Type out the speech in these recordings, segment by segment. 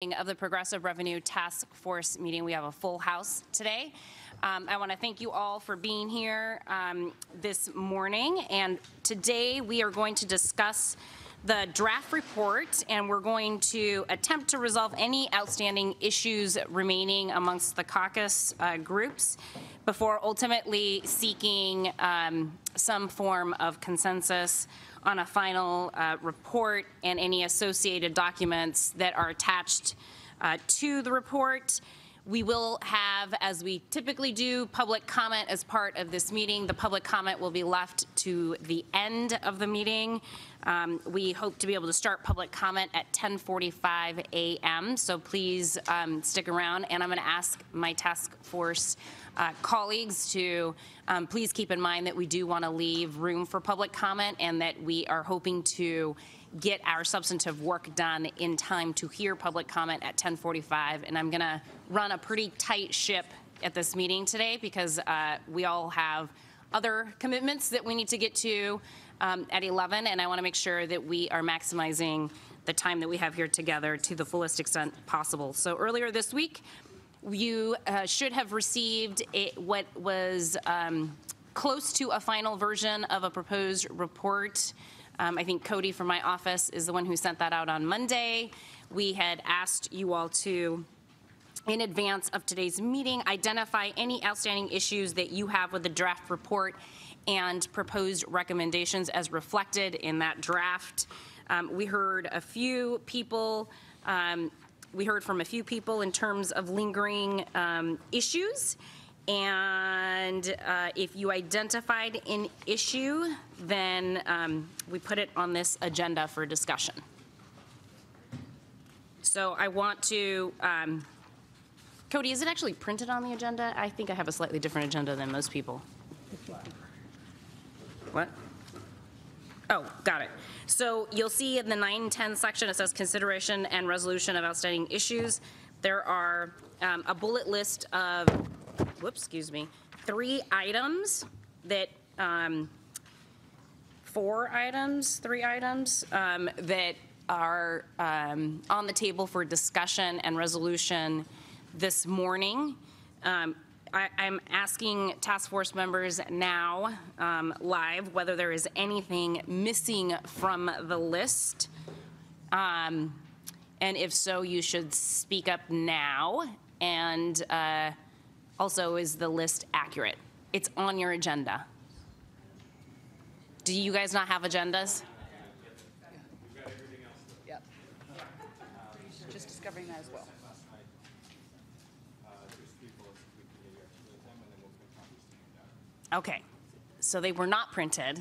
Of the Progressive Revenue Task Force meeting. We have a full house today. I want to thank you all for being here this morning, and today we are going to discuss the draft report, and we're going to attempt to resolve any outstanding issues remaining amongst the caucus groups before ultimately seeking some form of consensus on a final report and any associated documents that are attached to the report. We will have, as we typically do, public comment as part of this meeting. The public comment will be left to the end of the meeting. We hope to be able to start public comment at 10:45 a.m., so please stick around. And I'm going to ask my task force colleagues to please keep in mind that we do want to leave room for public comment and that we are hoping to get our substantive work done in time to hear public comment at 10:45. And I'm going to run a pretty tight ship at this meeting today because we all have other commitments that we need to get to at 11, and I want to make sure that we are maximizing the time that we have here together to the fullest extent possible. So earlier this week, you should have received what was close to a final version of a proposed report. I think Cody from my office is the one who sent that out on Monday. We had asked you all to, in advance of today's meeting, identify any outstanding issues that you have with the draft report and proposed recommendations as reflected in that draft. We heard a few people, we heard from a few people in terms of lingering issues. And if you identified an issue, then we put it on this agenda for discussion. So I want to, Cody, is it actually printed on the agenda? I think I have a slightly different agenda than most people. What? Oh, got it. So you'll see in the 910 section, it says consideration and resolution of outstanding issues. There are a bullet list of, three items that, three items that are on the table for discussion and resolution this morning. I'm asking task force members now, live, whether there is anything missing from the list. And if so, you should speak up now. And also, is the list accurate? It's on your agenda. Do you guys not have agendas? We've got everything else. Yep. Just discovering that as well. Okay, so they were not printed,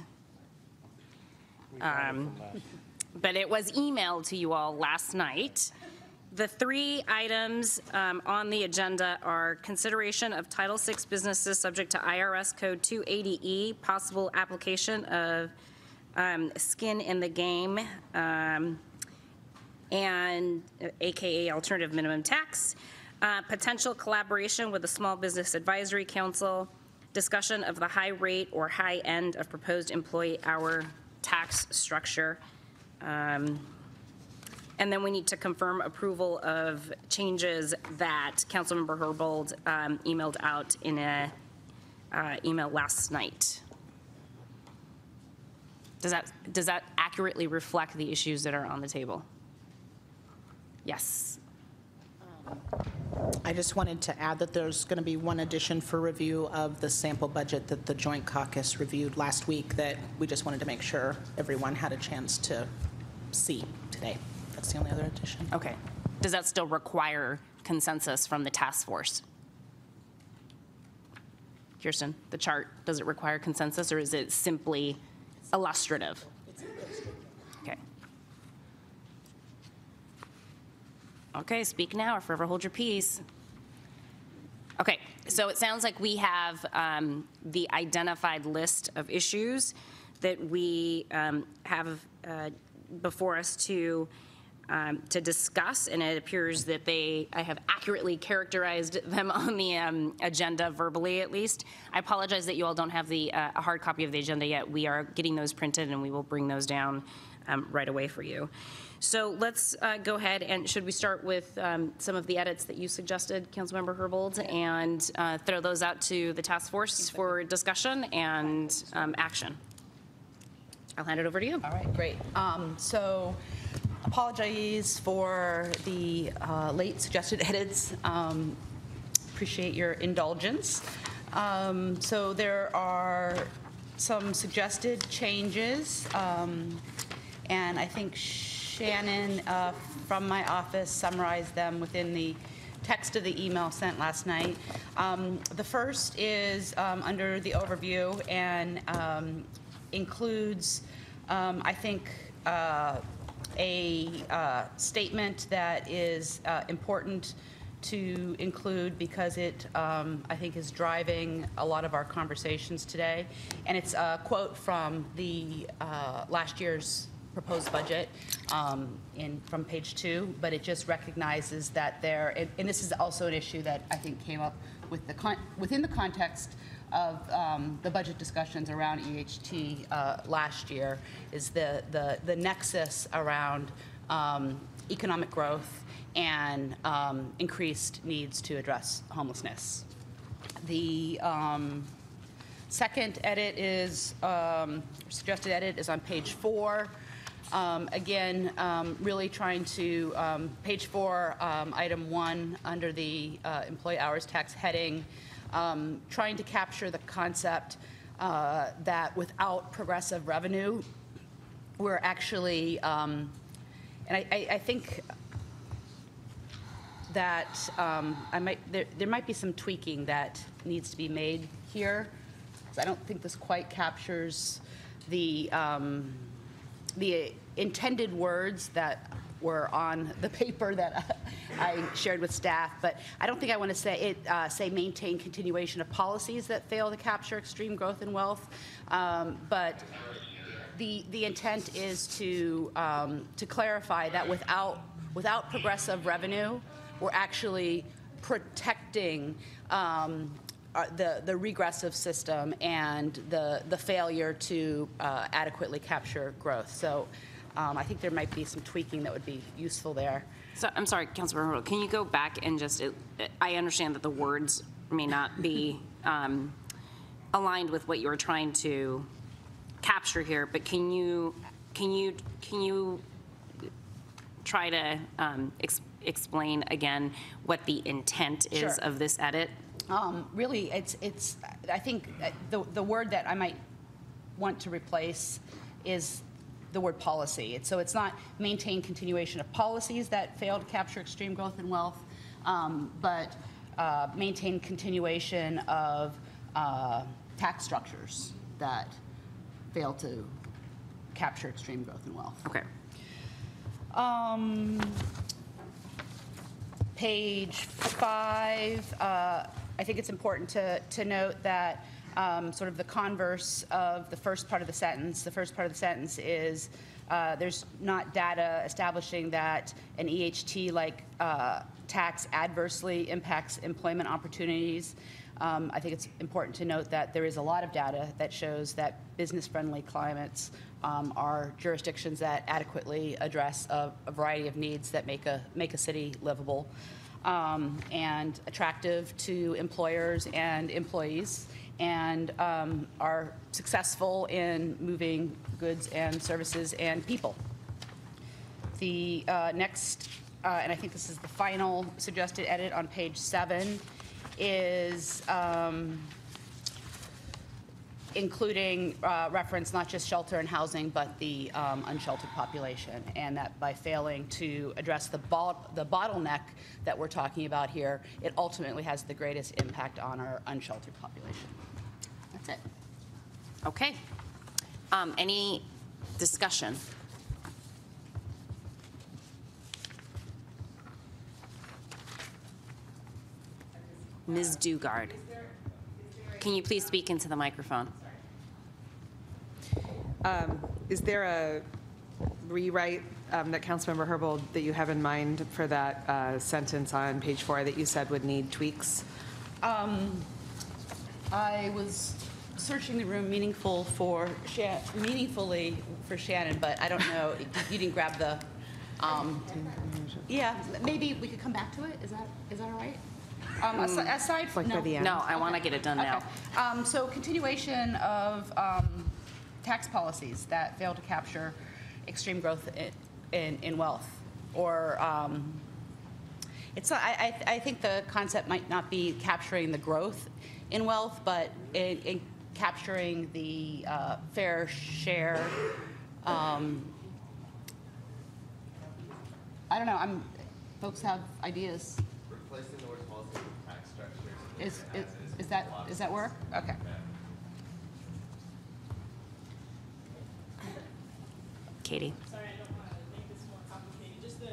but it was emailed to you all last night. The three items on the agenda are consideration of Title VI businesses subject to IRS Code 280E, possible application of skin in the game, and AKA alternative minimum tax, potential collaboration with the Small Business Advisory Council, discussion of the high rate or high end of proposed employee hour tax structure. And then we need to confirm approval of changes that Councilmember Herbold emailed out in a email last night. Does that accurately reflect the issues that are on the table? Yes. I just wanted to add that there's going to be one addition for review of the sample budget that the Joint Caucus reviewed last week that we just wanted to make sure everyone had a chance to see today. That's the only other addition. Okay. Does that still require consensus from the task force? Kirsten, the chart, does it require consensus or is it simply illustrative? Okay. Okay, speak now or forever hold your peace. Okay, so it sounds like we have the identified list of issues that we have before us to discuss, and it appears that I have accurately characterized them on the agenda verbally, at least. I apologize that you all don't have a hard copy of the agenda yet. We are getting those printed, and we will bring those down right away for you. So let's go ahead, and should we start with some of the edits that you suggested, Councilmember Herbold, and throw those out to the task force for discussion and action? I'll hand it over to you. All right, great. So apologies for the late suggested edits. Appreciate your indulgence. So there are some suggested changes, and I think Shannon from my office summarized them within the text of the email sent last night. The first is under the overview and includes, I think, a statement that is important to include because it, I think, is driving a lot of our conversations today. And it's a quote from the last year's proposed budget from page 2, but it just recognizes that there, and this is also an issue that I think came up with within the context of the budget discussions around EHT last year, is the nexus around economic growth and increased needs to address homelessness. The second edit is, suggested edit is on page 4. Again, really trying to, page 4, item 1, under the employee hours tax heading, trying to capture the concept that without progressive revenue, we're actually, and I think that there might be some tweaking that needs to be made here, because I don't think this quite captures the intended words that were on the paper that I shared with staff, but I don't think I want to say maintain continuation of policies that fail to capture extreme growth and wealth, but the intent is to clarify that without progressive revenue, we're actually protecting the regressive system and the failure to adequately capture growth. So I think there might be some tweaking that would be useful there. So I'm sorry, Councilmember Herbold, can you go back and just, I understand that the words may not be aligned with what you were trying to capture here, but can you try to explain again what the intent is Sure. of this edit? Really, it's. I think the word that I might want to replace is the word policy. So it's not maintain continuation of policies that fail to capture extreme growth and wealth, but maintain continuation of tax structures that fail to capture extreme growth and wealth. Okay. Page 5, I think it's important to note that sort of the converse of the first part of the sentence. The first part of the sentence is there's not data establishing that an EHT-like tax adversely impacts employment opportunities. I think it's important to note that there is a lot of data that shows that business-friendly climates are jurisdictions that adequately address a variety of needs that make a city livable and attractive to employers and employees, and are successful in moving goods and services and people. The next, and I think this is the final suggested edit on page 7, is including reference not just shelter and housing, but the unsheltered population, and that by failing to address the bottleneck that we're talking about here, it ultimately has the greatest impact on our unsheltered population. That's it. Okay. Any discussion? Ms. Dugard, can you please speak into the microphone? Is there a rewrite that Councilmember Herbold that you have in mind for that sentence on page 4 that you said would need tweaks? I was searching the room meaningfully for Shannon, but I don't know, you didn't grab the, yeah, maybe we could come back to it, is that all right? Aside from, Like by the end? No, I want to get it done now. Okay. So continuation of tax policies that fail to capture extreme growth in wealth, or it's not, I think the concept might not be capturing the growth in wealth, but in capturing the fair share. I don't know. Folks have ideas. Replacing the word policy with tax structures. Is that work? Okay. Katie, Sorry, I don't want to make this more complicated, just the.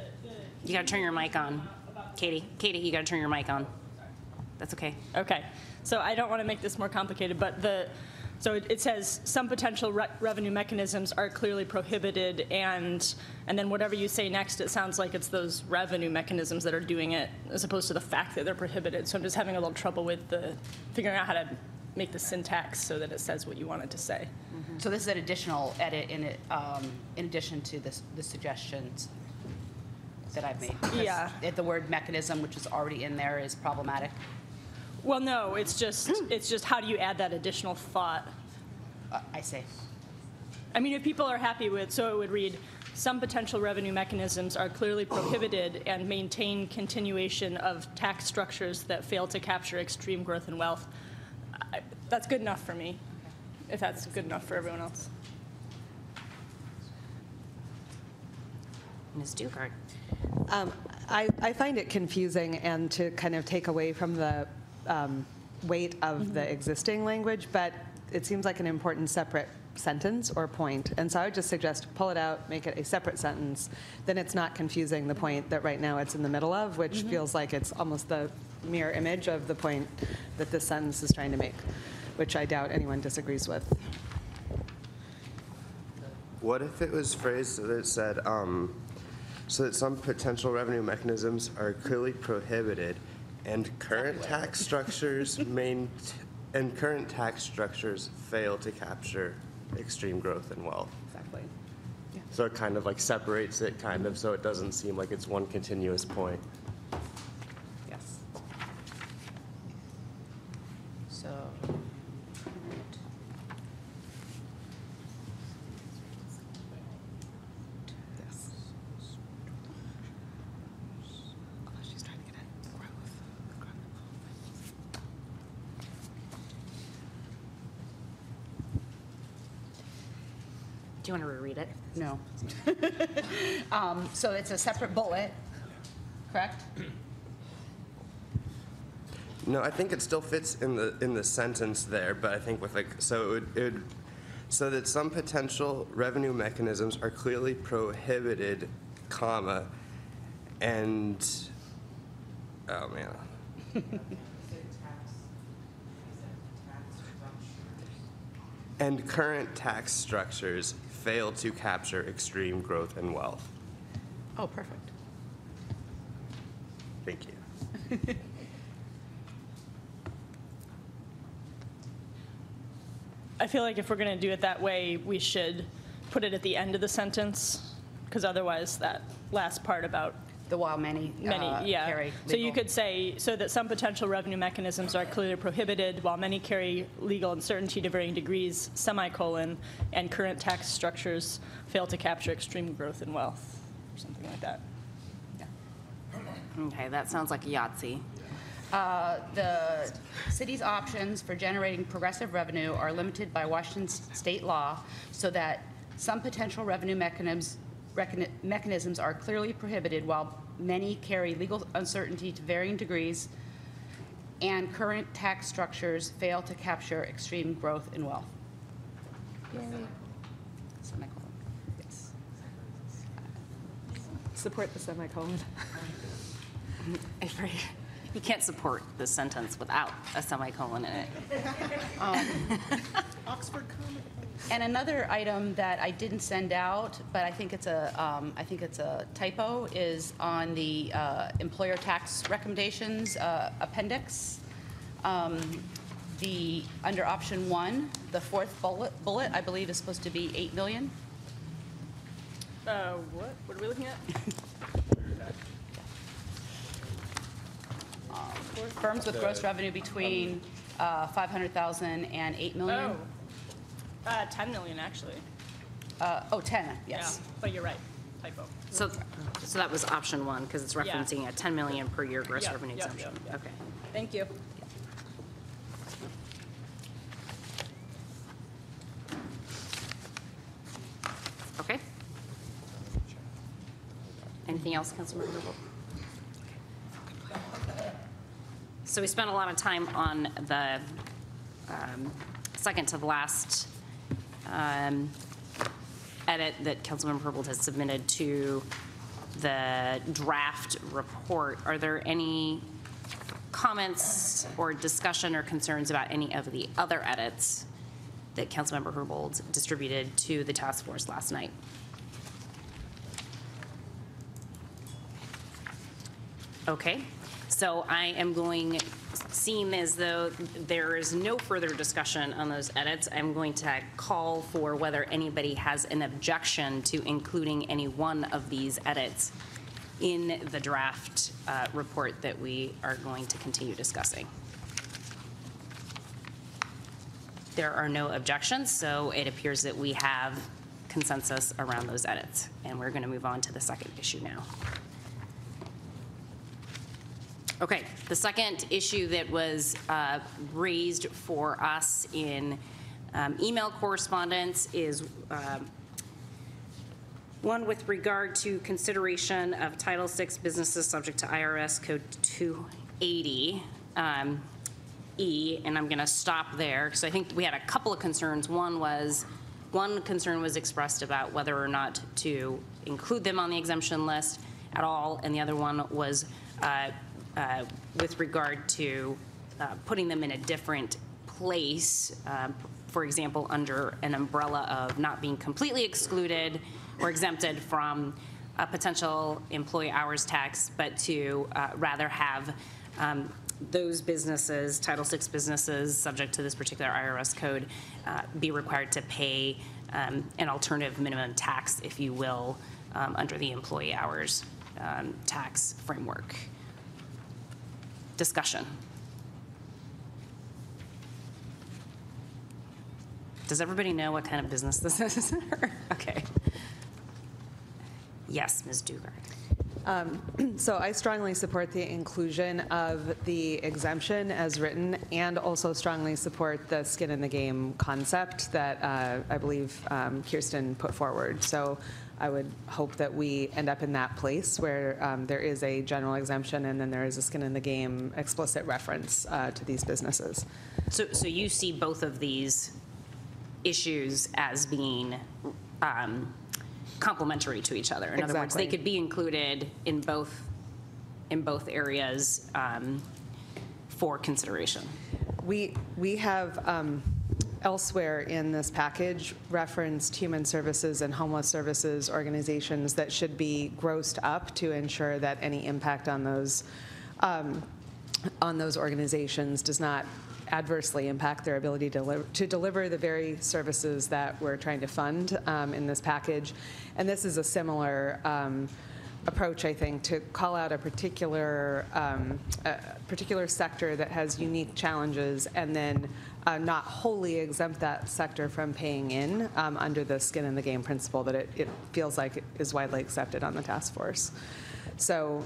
you got to turn your mic on. Katie, you got to turn your mic on. That's okay. Okay, so I don't want to make this more complicated, but so it says some potential revenue mechanisms are clearly prohibited, and then whatever you say next, it sounds like it's those revenue mechanisms that are doing it, as opposed to the fact that they're prohibited. So I'm just having a little trouble with figuring out how to make the syntax so that it says what you want it to say. So this is an additional edit in addition to the suggestions that I've made. Because Yeah. The word mechanism, which is already in there, is problematic. Well, no, it's just how do you add that additional thought? I see. I mean, if people are happy with, so it would read, some potential revenue mechanisms are clearly prohibited and maintain continuation of tax structures that fail to capture extreme growth and wealth. That's good enough for me, if that's good enough for everyone else. Ms. Dugard. I find it confusing and to kind of take away from the weight of the existing language, but it seems like an important separate sentence or point. And so I would just suggest pull it out, make it a separate sentence. Then it's not confusing the point that right now it's in the middle of, which feels like it's almost the mirror image of the point that this sentence is trying to make, which I doubt anyone disagrees with. What if it was phrased so that it said, so that some potential revenue mechanisms are clearly prohibited and current tax structures fail to capture extreme growth and wealth. Exactly. So it kind of like separates it kind of so it doesn't seem like it's one continuous point. Yes. So. Yes. Although she's trying to get at growth. Do you want to reread it? No. So it's a separate bullet, correct? No, I think it still fits in the sentence there, but I think with like so it would so that some potential revenue mechanisms are clearly prohibited, comma, and oh man. And current tax structures fail to capture extreme growth and wealth. Oh, perfect. Thank you. I feel like if we're going to do it that way, we should put it at the end of the sentence, because otherwise that last part about The while many yeah. carry So you legal. could say, so that some potential revenue mechanisms are clearly prohibited, while many carry legal uncertainty to varying degrees, semicolon, and current tax structures fail to capture extreme growth and wealth, or something like that. Okay, that sounds like a Yahtzee. The city's options for generating progressive revenue are limited by Washington state law so that some potential revenue mechanisms are clearly prohibited while many carry legal uncertainty to varying degrees and current tax structures fail to capture extreme growth and wealth. Semicolon. Yes. Support the semicolon. You can't support this sentence without a semicolon in it. Oxford Common. And another item that I didn't send out, but I think it's a typo, is on the employer tax recommendations appendix. Under option 1, the fourth bullet, I believe, is supposed to be 8 million. What are we looking at? Firms with gross revenue between 500,000 and 8 million. 10 million, actually. 10, yes. Yeah, but you're right, typo. So that was option 1, because it's referencing a 10 million per year gross Yep, revenue yep, exemption. yep, yep. Okay. Thank you. Okay. Anything else, Councilmember Herbold? So we spent a lot of time on the second to the last edit that Councilmember Herbold has submitted to the draft report. Are there any comments or discussion or concerns about any of the other edits that Councilmember Herbold distributed to the task force last night? Okay, so I am going, seeing as though there is no further discussion on those edits, I'm going to call for whether anybody has an objection to including any one of these edits in the draft report that we are going to continue discussing. There are no objections, so it appears that we have consensus around those edits, and we're going to move on to the second issue now. Okay, the second issue that was raised for us in email correspondence is one with regard to consideration of Title VI businesses subject to IRS Code 280. E, and I'm going to stop there because I think we had a couple of concerns. One concern was expressed about whether or not to include them on the exemption list at all, and the other one was with regard to putting them in a different place, for example, under an umbrella of not being completely excluded or exempted from a potential employee hours tax, but to rather have those businesses, Title VI businesses, subject to this particular IRS code, be required to pay an alternative minimum tax, if you will, under the employee hours tax framework. Discussion. Does everybody know what kind of business this is? Okay. Yes, Ms. Dugard. So I strongly support the inclusion of the exemption as written, and also strongly support the skin in the game concept that I believe Kirsten put forward. So I would hope that we end up in that place where there is a general exemption and then there is a skin in the game explicit reference to these businesses. So you see both of these issues as being complementary to each other. In other words, they could be included in both areas for consideration. We have elsewhere in this package referenced human services and homeless services organizations that should be grossed up to ensure that any impact on those organizations does not adversely impact their ability to deliver the very services that we're trying to fund in this package. And this is a similar approach, I think, to call out a particular sector that has unique challenges and then not wholly exempt that sector from paying in under the skin in the game principle that it feels like it is widely accepted on the task force. So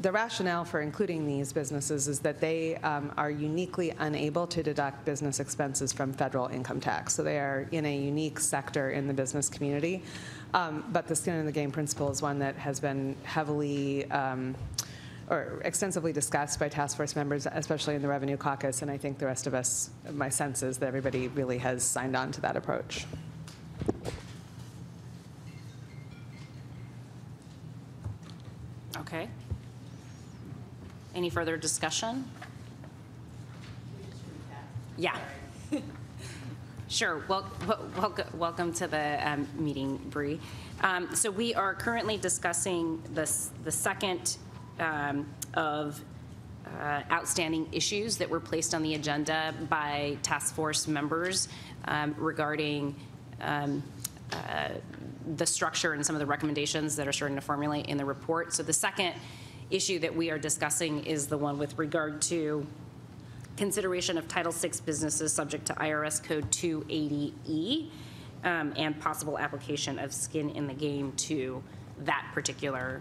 the rationale for including these businesses is that they are uniquely unable to deduct business expenses from federal income tax. So they are in a unique sector in the business community. But the skin in the game principle is one that has been heavily or extensively discussed by task force members, especially in the Revenue Caucus, and I think the rest of us, my sense is that everybody really has signed on to that approach. Okay. Any further discussion? Yeah. Sure. Welcome to the meeting, Bree. So we are currently discussing the second of outstanding issues that were placed on the agenda by task force members regarding the structure and some of the recommendations that are starting to formulate in the report. So the second issue that we are discussing is the one with regard to consideration of Title VI businesses subject to IRS Code 280E and possible application of skin in the game to that particular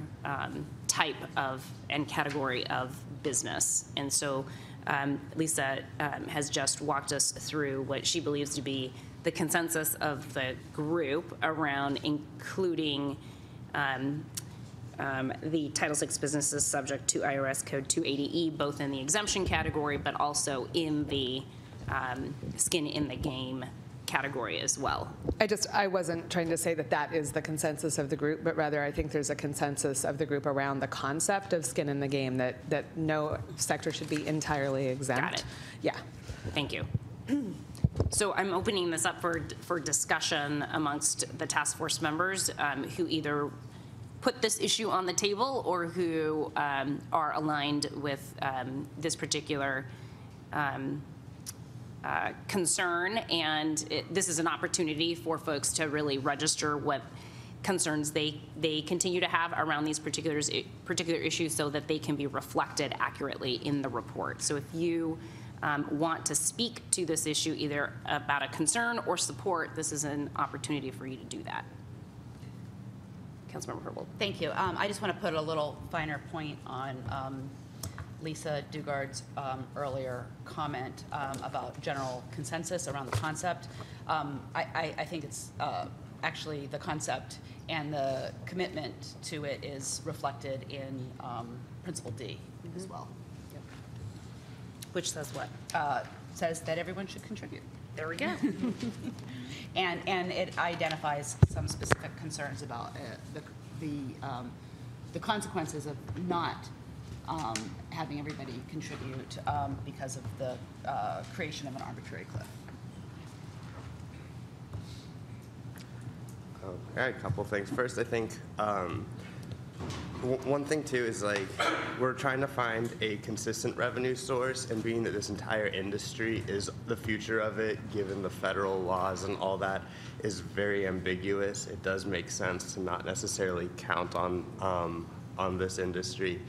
type of and category of business. And so Lisa has just walked us through what she believes to be the consensus of the group around including the Title VI businesses subject to IRS Code 280E, both in the exemption category, but also in the skin in the game category as well. I wasn't trying to say that that is the consensus of the group, but rather I think there's a consensus of the group around the concept of skin in the game, that no sector should be entirely exempt. Got it. Yeah. Thank you. So I'm opening this up for discussion amongst the task force members who either put this issue on the table or who are aligned with this particular concern. And this is an opportunity for folks to really register what concerns they continue to have around these particular issues so that they can be reflected accurately in the report. So if you want to speak to this issue either about a concern or support, this is an opportunity for you to do that. Councilmember Herbold. Thank you. I just want to put a little finer point on Lisa Dugard's earlier comment about general consensus around the concept. I think it's actually the concept and the commitment to it is reflected in Principle D as well. Which says what? Says that everyone should contribute. There we go. And it identifies some specific concerns about the consequences of not having everybody contribute because of the creation of an arbitrary cliff. I had a couple things. First, I think one thing too is like we're trying to find a consistent revenue source, and being that this entire industry is the future of it, given the federal laws and all that, is very ambiguous. It does make sense to not necessarily count on this industry.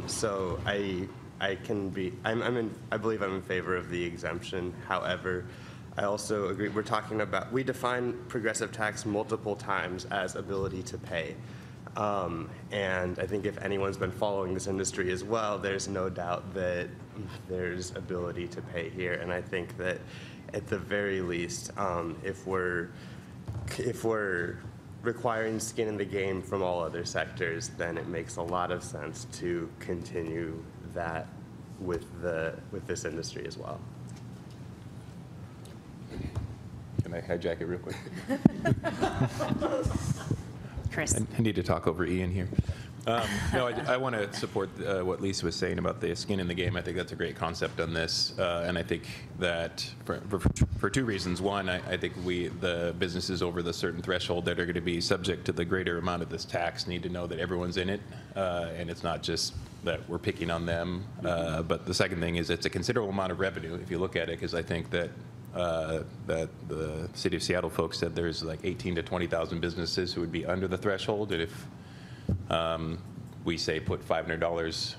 So I believe I'm in favor of the exemption. However, I also agree. We define progressive tax multiple times as ability to pay. And I think if anyone's been following this industry as well, there's no doubt that there's ability to pay here. And I think that at the very least, if we're requiring skin in the game from all other sectors, then it makes a lot of sense to continue that with this industry as well. Can I hijack it real quick? Chris. I need to talk over Ian here. No, I want to support what Lisa was saying about the skin in the game. I think that's a great concept on this, and I think that for two reasons. One, I think the businesses over the certain threshold that are going to be subject to the greater amount of this tax need to know that everyone's in it, and it's not just that we're picking on them. But the second thing is it's a considerable amount of revenue if you look at it, because I think that the city of Seattle folks said there's like 18 to 20,000 businesses who would be under the threshold, and if we say put $500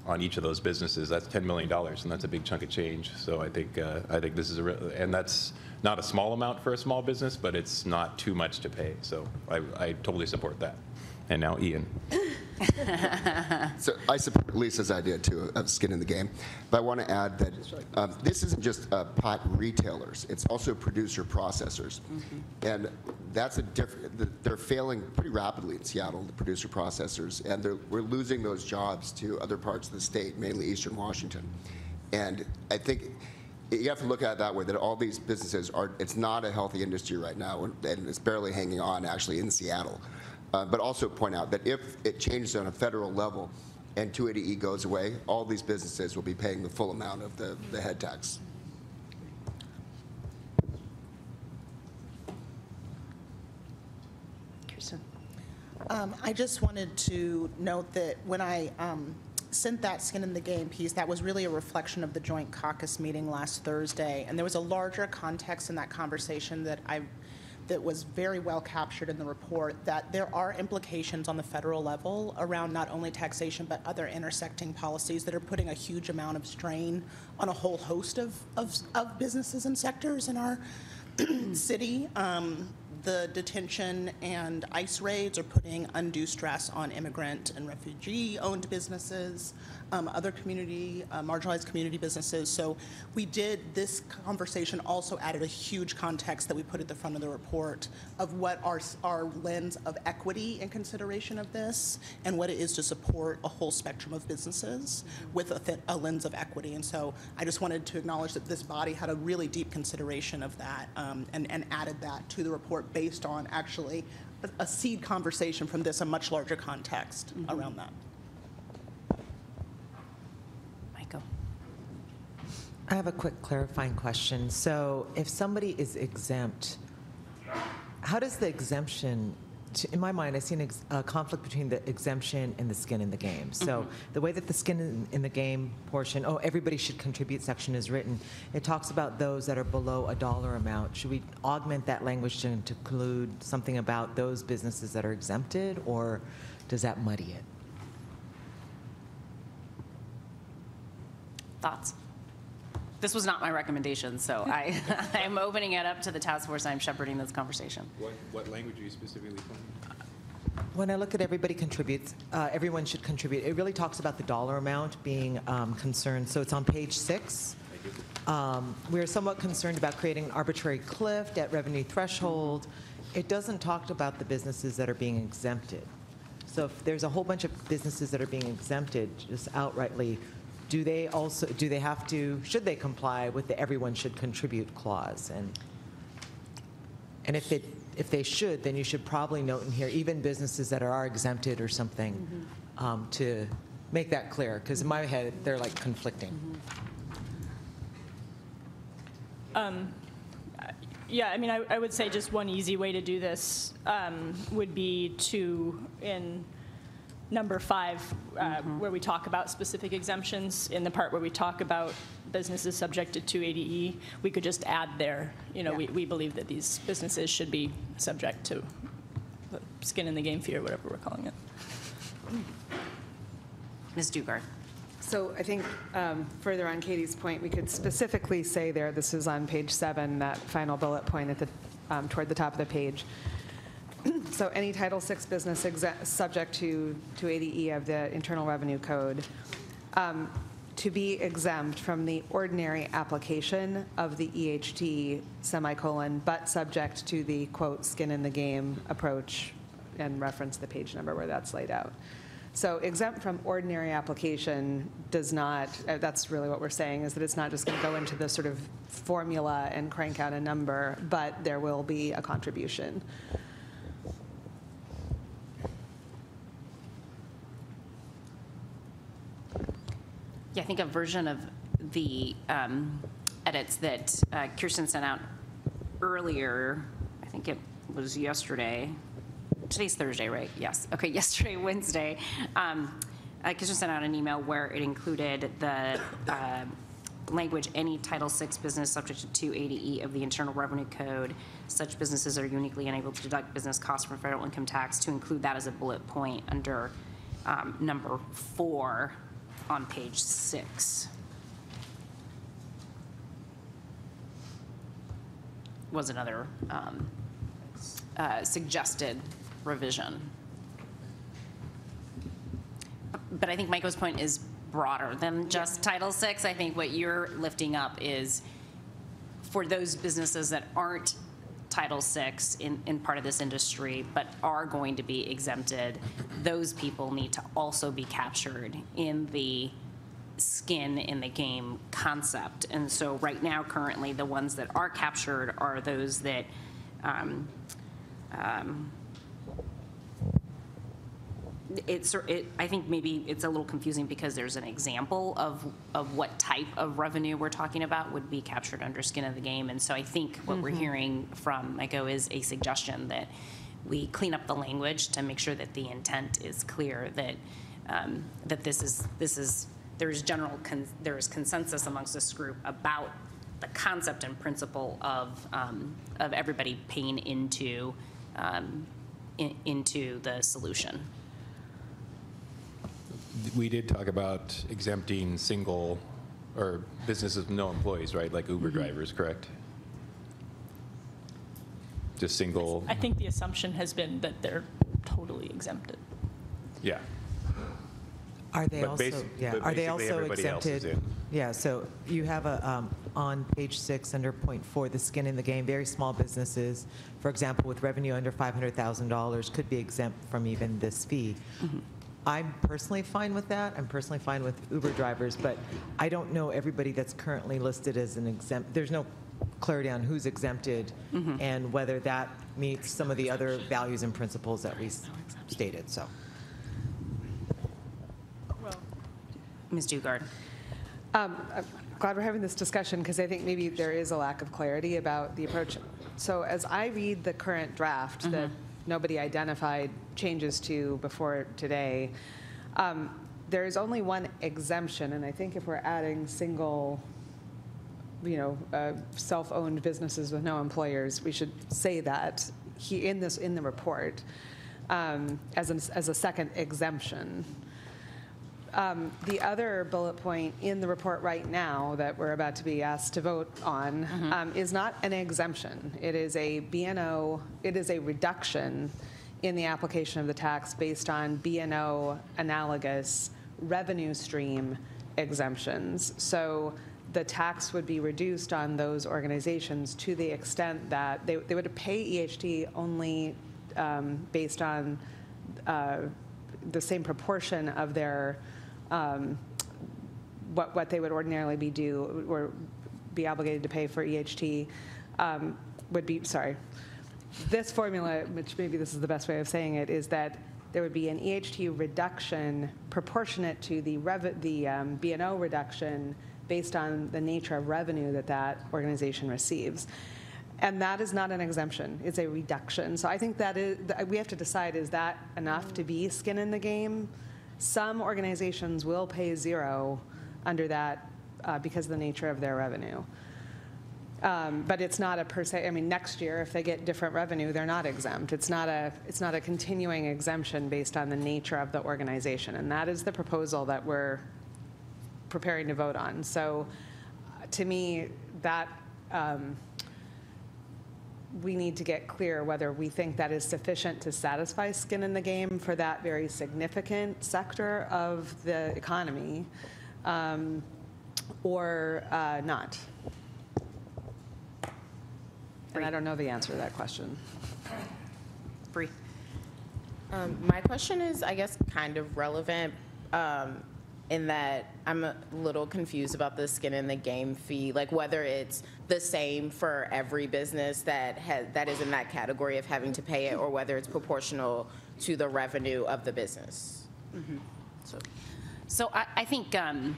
on each of those businesses, that's $10 million, and that's a big chunk of change. So I think this is and that's not a small amount for a small business, but it's not too much to pay. So I totally support that. And now Ian. So I support Lisa's idea too of skin in the game, but I want to add that this isn't just pot retailers; it's also producer processors, and that's a different. They're failing pretty rapidly in Seattle, the producer processors, and we're losing those jobs to other parts of the state, mainly Eastern Washington. And I think you have to look at it that way, that all these businesses it's not a healthy industry right now, and it's barely hanging on actually in Seattle. But also point out that if it changes on a federal level and 280E goes away, all these businesses will be paying the full amount of the head tax. Kirsten. I just wanted to note that when I sent that skin in the game piece, that was really a reflection of the joint caucus meeting last Thursday. And there was a larger context in that conversation that was very well captured in the report, that there are implications on the federal level around not only taxation but other intersecting policies that are putting a huge amount of strain on a whole host of businesses and sectors in our city. The detention and ICE raids are putting undue stress on immigrant and refugee-owned businesses, other community, marginalized community businesses. So this conversation also added a huge context that we put at the front of the report of what our lens of equity in consideration of this and what it is to support a whole spectrum of businesses with a lens of equity. And so I just wanted to acknowledge that this body had a really deep consideration of that and added that to the report based on actually a seed conversation from a much larger context around that. Michael. I have a quick clarifying question. So if somebody is exempt, how does the exemption, in my mind, I see a conflict between the exemption and the skin in the game. So the way that the skin in the game portion, everybody should contribute section is written, it talks about those that are below a dollar amount. Should we augment that language to include something about those businesses that are exempted, or does that muddy it? Thoughts? This was not my recommendation, so I'm opening it up to the task force. I'm shepherding this conversation. What language are you specifically pointing? When I look at everybody contributes, everyone should contribute. It really talks about the dollar amount being concerned. So it's on page 6. We're somewhat concerned about creating an arbitrary cliff at revenue threshold. It doesn't talk about the businesses that are being exempted. So if there's a whole bunch of businesses that are being exempted, just outrightly, should they comply with the everyone should contribute clause? And if they should, then you should probably note in here, even businesses that are exempted or something, to make that clear, because in my head, they're like conflicting. Yeah, I mean, I would say just one easy way to do this would be in number 5, where we talk about specific exemptions, in the part where we talk about businesses subjected to 280E, we could just add there, we believe that these businesses should be subject to the skin in the game fee or whatever we're calling it. Ms. Dugard. So I think further on Katie's point, we could specifically say there, this is on page 7, that final bullet point at toward the top of the page. So any Title VI business subject to 280E of the Internal Revenue Code to be exempt from the ordinary application of the EHT semicolon, but subject to the quote skin in the game approach, and reference the page number where that's laid out. So exempt from ordinary application does not, that's really what we're saying, is that it's not just going to go into the sort of formula and crank out a number, but there will be a contribution. Yeah, I think a version of the edits that Kirsten sent out earlier, I think it was yesterday. Today's Thursday, right? Yes. Okay, yesterday, Wednesday. Kirsten sent out an email where it included the language, any Title VI business subject to 280E of the Internal Revenue Code. Such businesses are uniquely unable to deduct business costs from federal income tax, to include that as a bullet point under number 4 on page 6. Was another suggested revision. But I think Michael's point is broader than just Title VI. I think what you're lifting up is for those businesses that aren't Title VI in part of this industry, but are going to be exempted, those people need to also be captured in the skin in the game concept. And so right now, currently, the ones that are captured are those that I think maybe it's a little confusing because there's an example of what type of revenue we're talking about would be captured under skin of the game. And so I think what we're hearing from Michael is a suggestion that we clean up the language to make sure that the intent is clear, that that there is consensus amongst this group about the concept and principle of everybody paying into the solution. We did talk about exempting single or businesses with no employees, right? Like Uber drivers, correct? Just single. I think the assumption has been that they're totally exempted. Yeah. Are they But also, but are they basically also everybody else is exempted? in. Yeah, so you have on page 6 under point 4, the skin in the game, very small businesses, for example, with revenue under $500,000 could be exempt from even this fee. I'm personally fine with that. I'm personally fine with Uber drivers, but I don't know everybody that's currently listed as an exempt. There's no clarity on who's exempted and whether that meets some of the other values and principles that we stated, so. Ms. Dugard. I'm glad we're having this discussion because I think maybe there is a lack of clarity about the approach. So as I read the current draft that nobody identified changes to before today, there is only one exemption, and I think if we're adding single, self-owned businesses with no employers, we should say that in the report as a second exemption. The other bullet point in the report right now that we're about to be asked to vote on is not an exemption. It is a B&O, it is a reduction in the application of the tax based on B&O analogous revenue stream exemptions. So the tax would be reduced on those organizations to the extent that they would pay EHT only based on the same proportion of their what they would ordinarily be due or be obligated to pay for EHT would be, this formula, which maybe this is the best way of saying it, is that there would be an EHT reduction proportionate to the B&O reduction based on the nature of revenue that organization receives. And that is not an exemption, it's a reduction. So I think that we have to decide, is that enough to be skin in the game? Some organizations will pay zero under that because of the nature of their revenue. But it's not a per se, next year, if they get different revenue, they're not exempt. It's not a continuing exemption based on the nature of the organization. And that is the proposal that we're preparing to vote on. So to me, that we need to get clear whether we think that is sufficient to satisfy skin in the game for that very significant sector of the economy or not. And I don't know the answer to that question. Bree. My question is, I guess, kind of relevant in that I'm a little confused about the skin in the game fee, like whether it's the same for every business that is in that category of having to pay it, or whether it's proportional to the revenue of the business. So I think I'm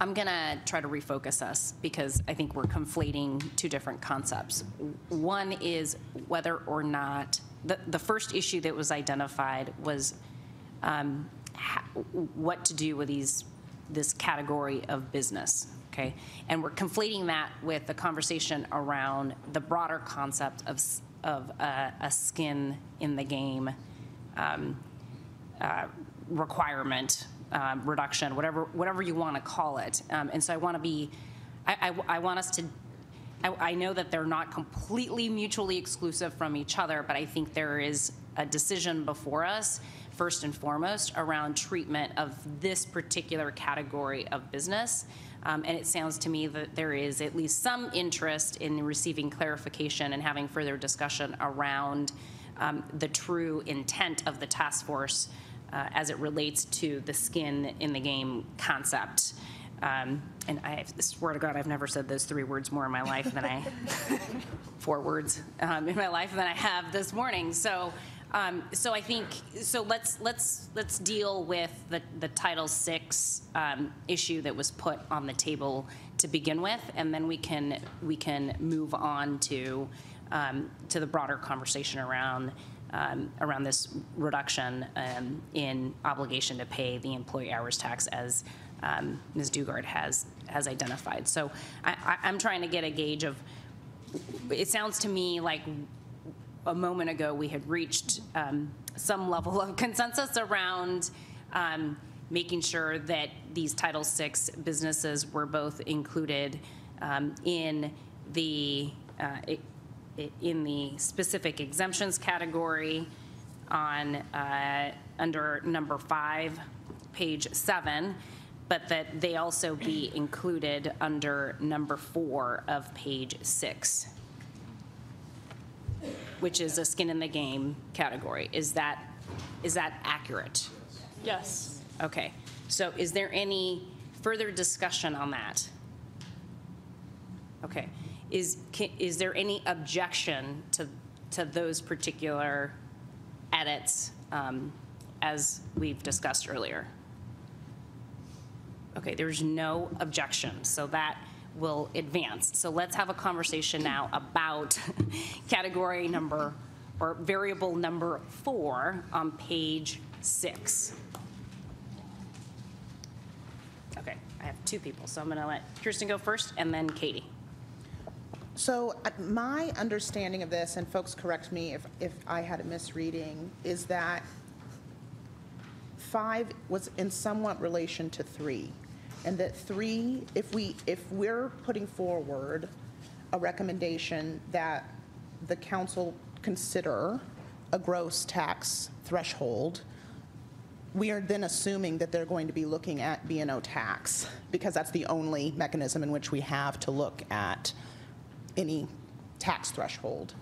going to try to refocus us because I think we're conflating two different concepts. One is whether or not the first issue that was identified was what to do with this category of business, okay? And we're conflating that with the conversation around the broader concept of a skin in the game requirement, reduction, whatever you want to call it. And so I want to be, I want us to, I know that they're not completely mutually exclusive from each other, but I think there is a decision before us, first and foremost, around treatment of this particular category of business. And it sounds to me that there is at least some interest in receiving clarification and having further discussion around the true intent of the task force as it relates to the skin in the game concept. And I swear to God, I've never said those 3 words more in my life than 4 words in my life than I have this morning. So I think, let's deal with the Title VI issue that was put on the table to begin with, and then we can move on to the broader conversation around around this reduction in obligation to pay the employee hours tax as Ms. Dugard has identified. So I'm trying to get a gauge of, it sounds to me like a moment ago we had reached some level of consensus around making sure that these Title VI businesses were both included in the specific exemptions category on under number 5, page 7, but that they also be included under number 4 of page 6, which is a skin in the game category. Is that accurate? Yes. Okay. So is there any further discussion on that? Okay. Is there any objection to those particular edits as we've discussed earlier? Okay, there's no objection, so that will advance. So let's have a conversation now about category number, or variable number 4 on page 6. Okay, I have 2 people, so I'm gonna let Kirsten go first and then Katie. So my understanding of this, and folks correct me if I had a misreading, is that 5 was in somewhat relation to 3. And that 3, if we're putting forward a recommendation that the council consider a gross tax threshold, we are then assuming that they're going to be looking at B&O tax, because that's the only mechanism in which we have to look at any tax threshold.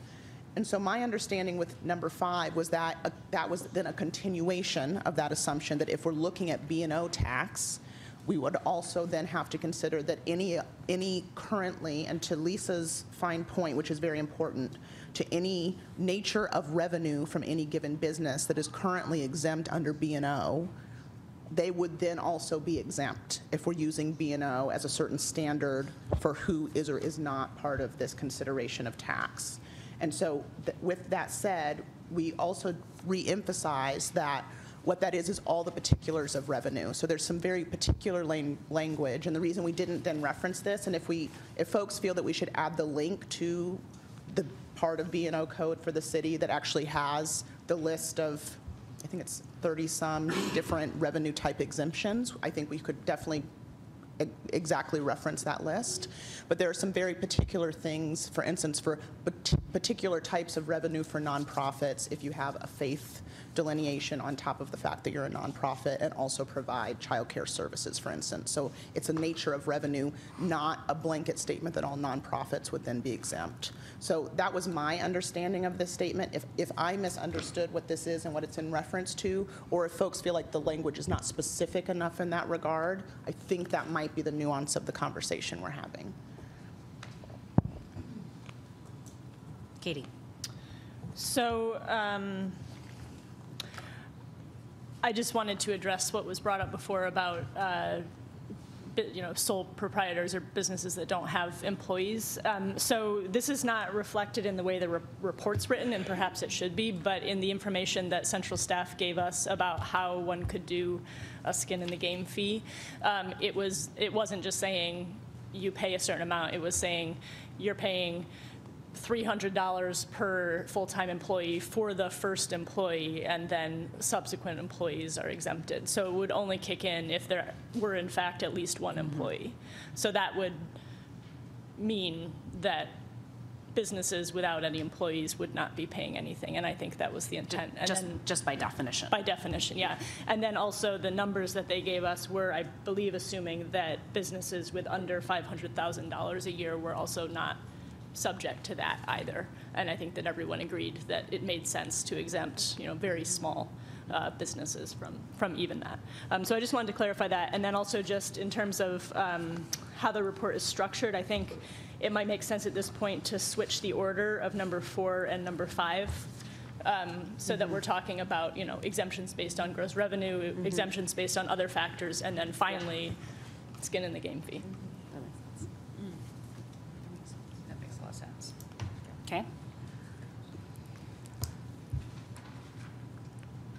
And so my understanding with number 5 was that that was then a continuation of that assumption, that if we're looking at B&O tax, we would also then have to consider that any currently, and to Lisa's fine point, which is very important, to any nature of revenue from any given business that is currently exempt under B&O, they would then also be exempt if we're using B&O as a certain standard for who is or is not part of this consideration of tax. And so with that said, we also re-emphasize that what that is all the particulars of revenue. So there's some very particular language, and the reason we didn't then reference this, and if folks feel that we should add the link to the part of B&O code for the city that actually has the list of, I think it's 30-some different revenue type exemptions, I think we could definitely exactly reference that list. But there are some very particular things, for instance, for particular types of revenue for nonprofits, if you have a faith delineation on top of the fact that you're a nonprofit and also provide childcare services, for instance. So it's a nature of revenue, not a blanket statement that all nonprofits would then be exempt. So that was my understanding of this statement. If I misunderstood what this is and what it's in reference to, or if folks feel like the language is not specific enough in that regard, I think that might be the nuance of the conversation we're having. Katie. So I just wanted to address what was brought up before about sole proprietors or businesses that don't have employees. So this is not reflected in the way the report's written, and perhaps it should be, but in the information that central staff gave us about how one could do a skin in the game fee, it wasn't just saying you pay a certain amount. It was saying you're paying $300 per full-time employee for the first employee, and then subsequent employees are exempted. So it would only kick in if there were, in fact, at least one employee. So that would mean that businesses without any employees would not be paying anything, and I think that was the intent. And just by definition. By definition, yeah. And then also the numbers that they gave us were, I believe, assuming that businesses with under $500,000 a year were also not subject to that either. And I think that everyone agreed that it made sense to exempt, very small businesses from even that. So I just wanted to clarify that. And then also just in terms of how the report is structured, I think it might make sense at this point to switch the order of number 4 and number 5. So that we're talking about, exemptions based on gross revenue, exemptions based on other factors, and then finally, skin in the game fee. Okay.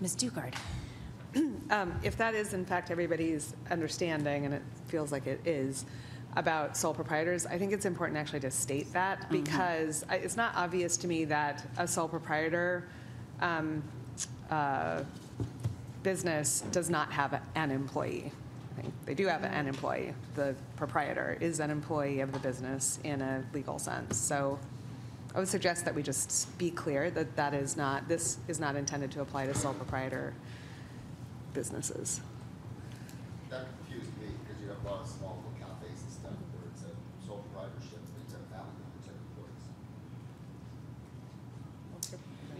Ms. Dugard. If that is in fact everybody's understanding, and it feels like it is, about sole proprietors, I think it's important actually to state that, because it's not obvious to me that a sole proprietor business does not have an employee. I think they do have an employee. The proprietor is an employee of the business in a legal sense. So I would suggest that we just be clear that this is not intended to apply to sole proprietor businesses. That confused me, because you have a lot of small little cafes and stuff where it's a sole proprietorship, but it's a family member, it's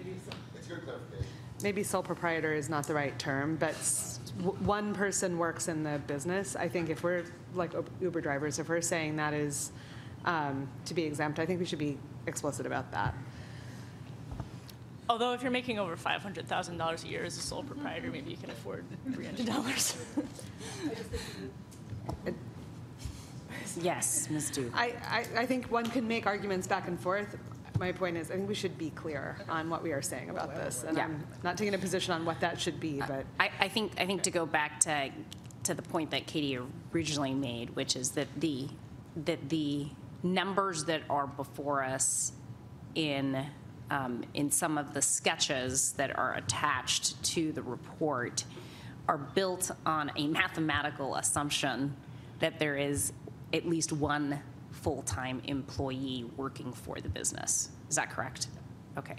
employees. It's good clarification. Maybe sole proprietor is not the right term, but one person works in the business. I think if we're like Uber drivers, if we're saying that is to be exempt, I think we should be explicit about that. Although if you're making over $500,000 a year as a sole proprietor, maybe you can afford $300. Yes, Ms. Dugard. I think one can make arguments back and forth. My point is, I think we should be clear on what we are saying about this. And Yeah. I'm not taking a position on what that should be, but I think to go back to the point that Katie originally made, which is that the numbers that are before us in some of the sketches that are attached to the report are built on a mathematical assumption that there is at least one full-time employee working for the business. Is that correct? Okay.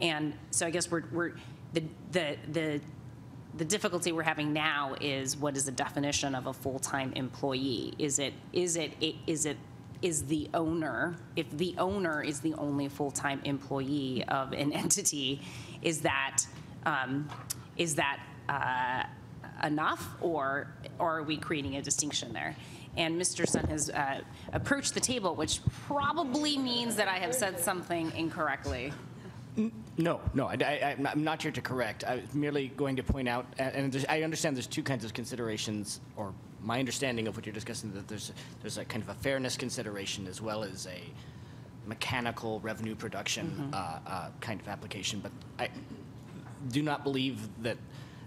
And so I guess the difficulty we're having now is, what is the definition of a full-time employee? Is the owner, if the owner is the only full-time employee of an entity, is that enough, or are we creating a distinction there? And Mr. Sun has approached the table, which probably means that I have said something incorrectly. No, I'm not here to correct. I was merely going to point out, and I understand there's two kinds of considerations, or my understanding of what you're discussing, that there's a kind of a fairness consideration as well as a mechanical revenue production kind of application. But I do not believe that,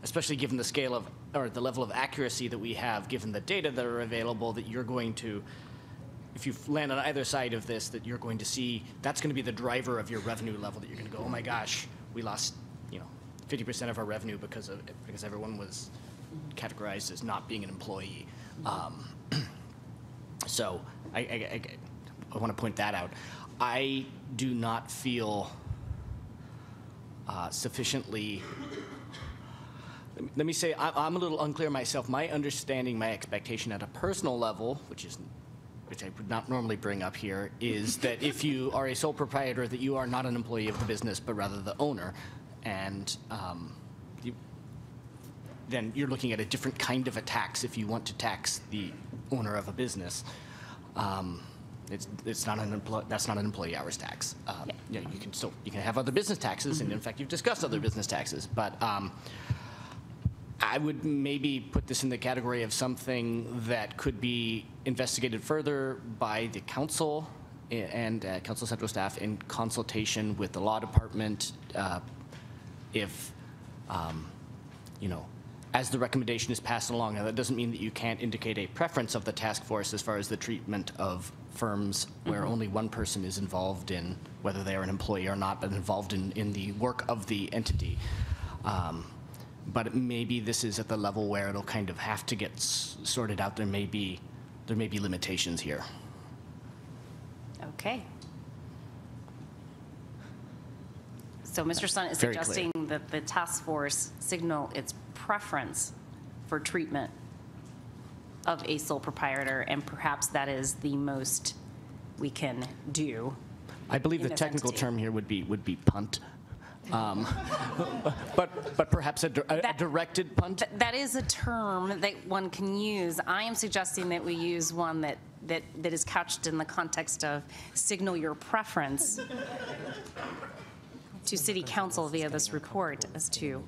especially given the scale of, or the level of accuracy that we have, given the data that are available, that you're going to, if you land on either side of this, that you're going to see, that's going to be the driver of your revenue level, that you're going to go, oh my gosh, we lost 50% of our revenue because everyone was categorized as not being an employee. So I want to point that out. I do not feel sufficiently, let me say, I'm a little unclear myself. My understanding, my expectation at a personal level, which I would not normally bring up here, is that if you are a sole proprietor, that you are not an employee of the business, but rather the owner. And then you're looking at a different kind of a tax if you want to tax the owner of a business. That's not an employee hours tax. You can have other business taxes, and in fact, you've discussed other business taxes, but I would maybe put this in the category of something that could be investigated further by the council and council central staff in consultation with the law department. If as the recommendation is passed along, now that doesn't mean that you can't indicate a preference of the task force as far as the treatment of firms where only one person is involved in, whether they are an employee or not, but involved in the work of the entity. But maybe this is at the level where it'll kind of have to get sorted out. There may be limitations here. Okay. So Mr. Sun is Very suggesting that the task force signal its preference for treatment of a sole proprietor, and perhaps that is the most we can do. I believe in the this technical entity. term here would be punt. But perhaps a directed punt. That is a term that one can use. I am suggesting that we use one that is couched in the context of signal your preference to City Council via this report as to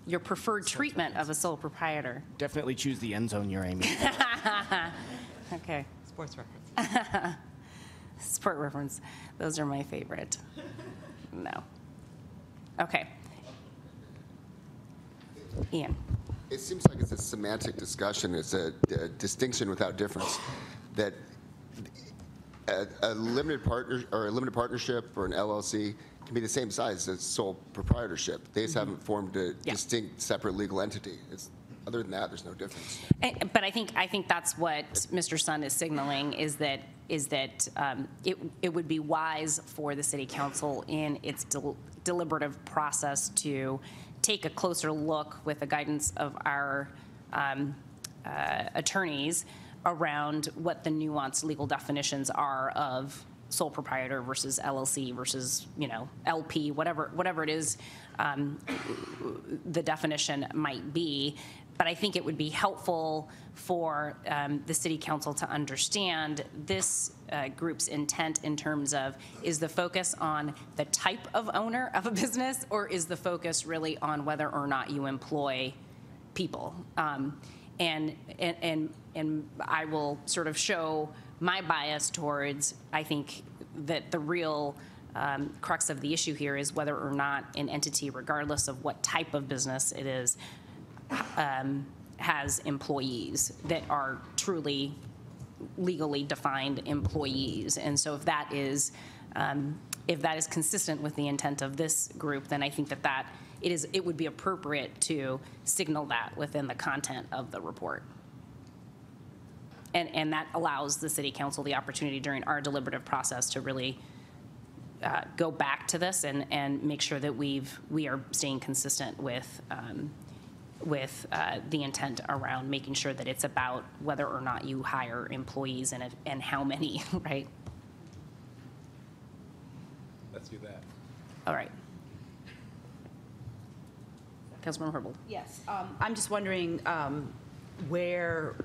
your preferred treatment of a sole proprietor. Definitely choose the end zone you're aiming. Okay. Sports reference. Sport reference. Those are my favorite. No. Okay. Ian? It seems like it's a semantic discussion. It's a distinction without difference. That a limited partner or a limited partnership or an LLC can be the same size as sole proprietorship. They just haven't formed a distinct, separate legal entity. Other than that, there's no difference. But I think that's what Mr. Sun is signaling is that it would be wise for the city council in its deliberative process to take a closer look with the guidance of our attorneys around what the nuanced legal definitions are of sole proprietor versus LLC versus, LP, whatever it is the definition might be. But I think it would be helpful for the city council to understand this group's intent in terms of, is the focus on the type of owner of a business, or is the focus really on whether or not you employ people? And I will sort of show my bias towards, I think that the real crux of the issue here is whether or not an entity, regardless of what type of business it is, has employees that are truly legally defined employees. And so if that is consistent with the intent of this group, then I think that it would be appropriate to signal that within the content of the report. And that allows the city council the opportunity during our deliberative process to really go back to this and make sure that we are staying consistent with the intent around making sure that it's about whether or not you hire employees and how many, right? Let's do that. All right. Councilmember Herbold. Yes, I'm just wondering where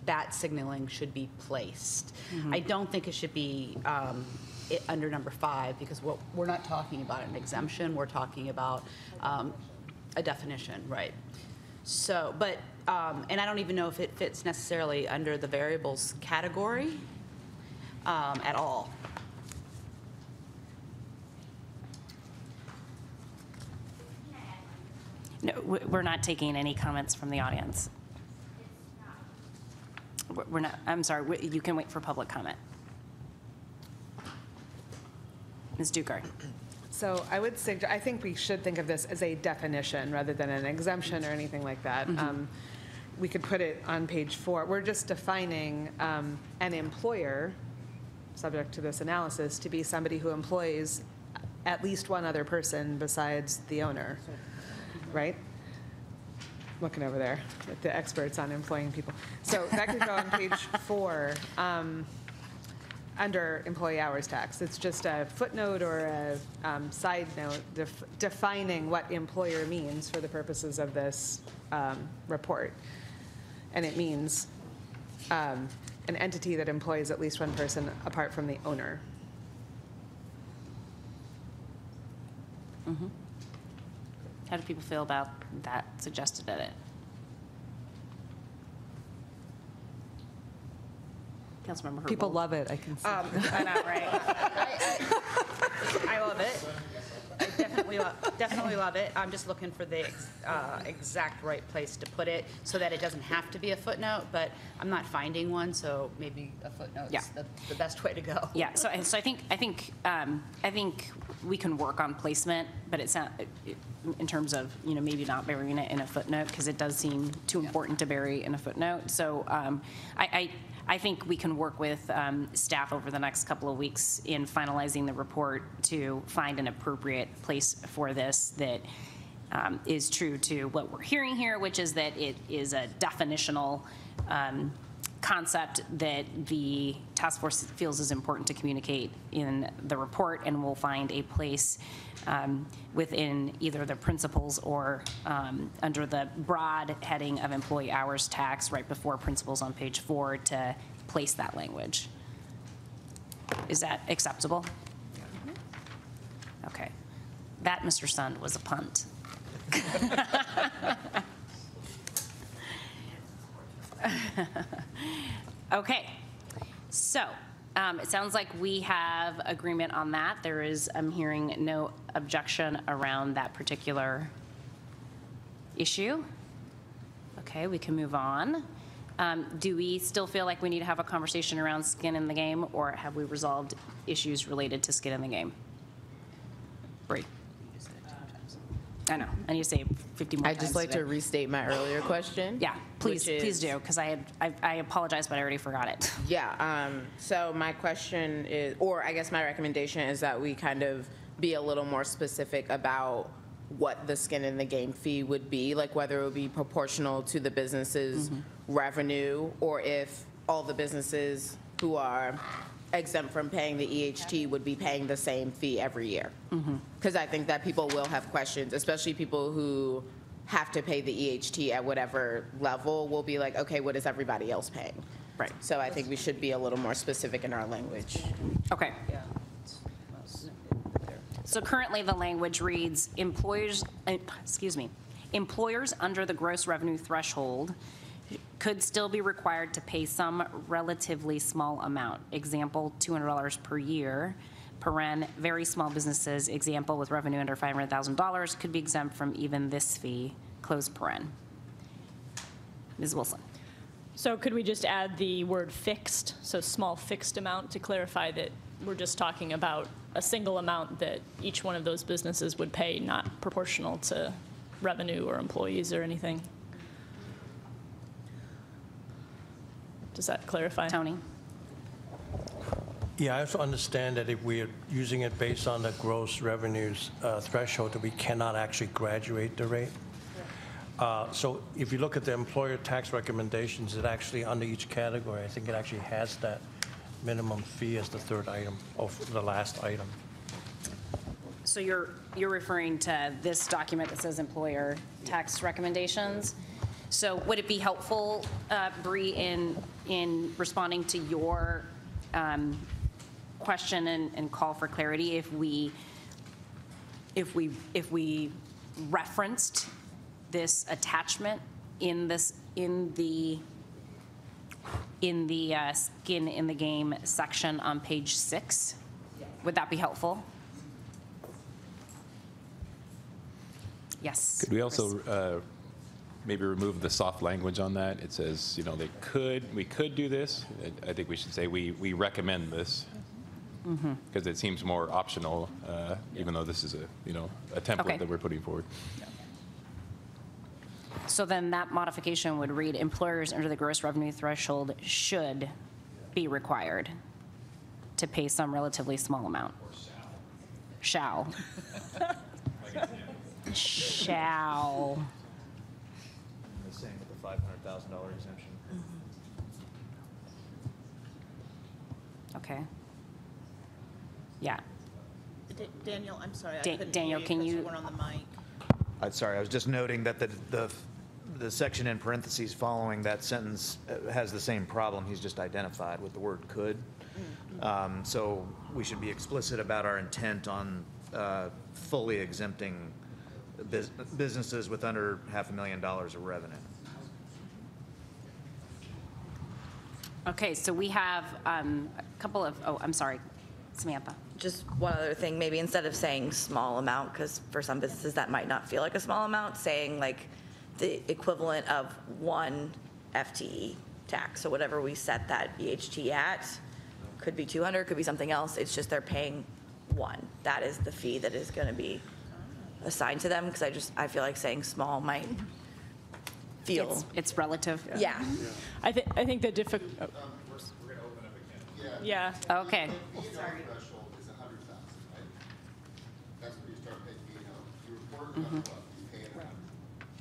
that signaling should be placed. I don't think it should be under number 5, because we're not talking about an exemption, we're talking about a definition, right? So, but, and I don't even know if it fits necessarily under the variables category at all. No, we're not taking any comments from the audience. We're not, I'm sorry, you can wait for public comment. Ms. Dukart. So I would suggest, I think we should think of this as a definition rather than an exemption or anything like that. We could put it on page 4. We're just defining an employer, subject to this analysis, to be somebody who employs at least one other person besides the owner, right? Looking over there at the experts on employing people. So that could go on page 4 under employee hours tax. It's just a footnote or a side note defining what employer means for the purposes of this report. And it means an entity that employs at least one person apart from the owner. Mm-hmm. How do people feel about that suggested edit? Councilmember Herbold. People love it, I can see. I know, right? I love it. I definitely love it. I'm just looking for the exact right place to put it so that it doesn't have to be a footnote, but I'm not finding one, so maybe a footnote's the best way to go. Yeah, so I think we can work on placement, but it's not in terms of maybe not burying it in a footnote, because it does seem too important to bury in a footnote. So I think we can work with staff over the next couple of weeks in finalizing the report to find an appropriate place for this that is true to what we're hearing here, which is that it is a definitional concept that the task force feels is important to communicate in the report, and we'll find a place within either the principles or under the broad heading of employee hours tax right before principles on page 4 to place that language. Is that acceptable? Okay. That, Mr. Sund, was a punt. Okay, so it sounds like we have agreement on that. There is, I'm hearing no objection around that particular issue. Okay, we can move on. Do we still feel like we need to have a conversation around skin in the game, or have we resolved issues related to skin in the game? Bree. I know, I need to say it 50 more times I'd just like today. to restate my earlier question. Yeah, please, which please is- do, because I apologize, but I already forgot it. Yeah, so my question is, or I guess my recommendation is that we kind of be a little more specific about what the skin in the game fee would be, like whether it would be proportional to the business's revenue, or if all the businesses who are exempt from paying the EHT would be paying the same fee every year. Because I think that people will have questions, especially people who have to pay the EHT at whatever level will be like, okay, what is everybody else paying? Right. So I think we should be a little more specific in our language. Okay. So currently, the language reads, employers under the gross revenue threshold could still be required to pay some relatively small amount. Example, $200 per year. Paren, very small businesses, example, with revenue under $500,000 could be exempt from even this fee, close paren. Ms. Wilson. So could we just add the word fixed, so small fixed amount, to clarify that we're just talking about a single amount that each one of those businesses would pay, not proportional to revenue or employees or anything? Does that clarify? Tony? Yeah, I also understand that if we're using it based on the gross revenues threshold, that we cannot actually graduate the rate. So if you look at the employer tax recommendations, it actually, under each category, I think it actually has that minimum fee as the third item, or the last item. So you're referring to this document that says employer tax recommendations? So would it be helpful, Bree, in responding to your question and call for clarity, if we referenced this attachment in the skin in the game section on page 6? Would that be helpful? Yes. Could we also maybe remove the soft language on that? It says, we could do this. I think we should say we recommend this, because it seems more optional, even though this is a template Okay. that we're putting forward. So then that modification would read, employers under the gross revenue threshold should be required to pay some relatively small amount. Shall. Shall. The same with the $500,000 exemption. Okay. Yeah. Daniel, I'm sorry. I Da- couldn't Daniel, hear can because you- weren't on the mic. Sorry, I was just noting that the section in parentheses following that sentence has the same problem he's just identified with the word could. So we should be explicit about our intent on fully exempting businesses with under $500,000 of revenue. Okay, so we have a couple of, I'm sorry, Samantha. Just one other thing, maybe instead of saying small amount, because for some businesses that might not feel like a small amount, saying like the equivalent of one FTE tax. So whatever we set that EHT at, could be 200, could be something else. It's just they're paying one. That is the fee that is going to be assigned to them, because I feel like saying small might feel. It's relative. Yeah. I think the difficult. We're going to open up again. Yeah. Okay. Threshold is 100,000, right? That's where you start paying, you report it up, you pay it out.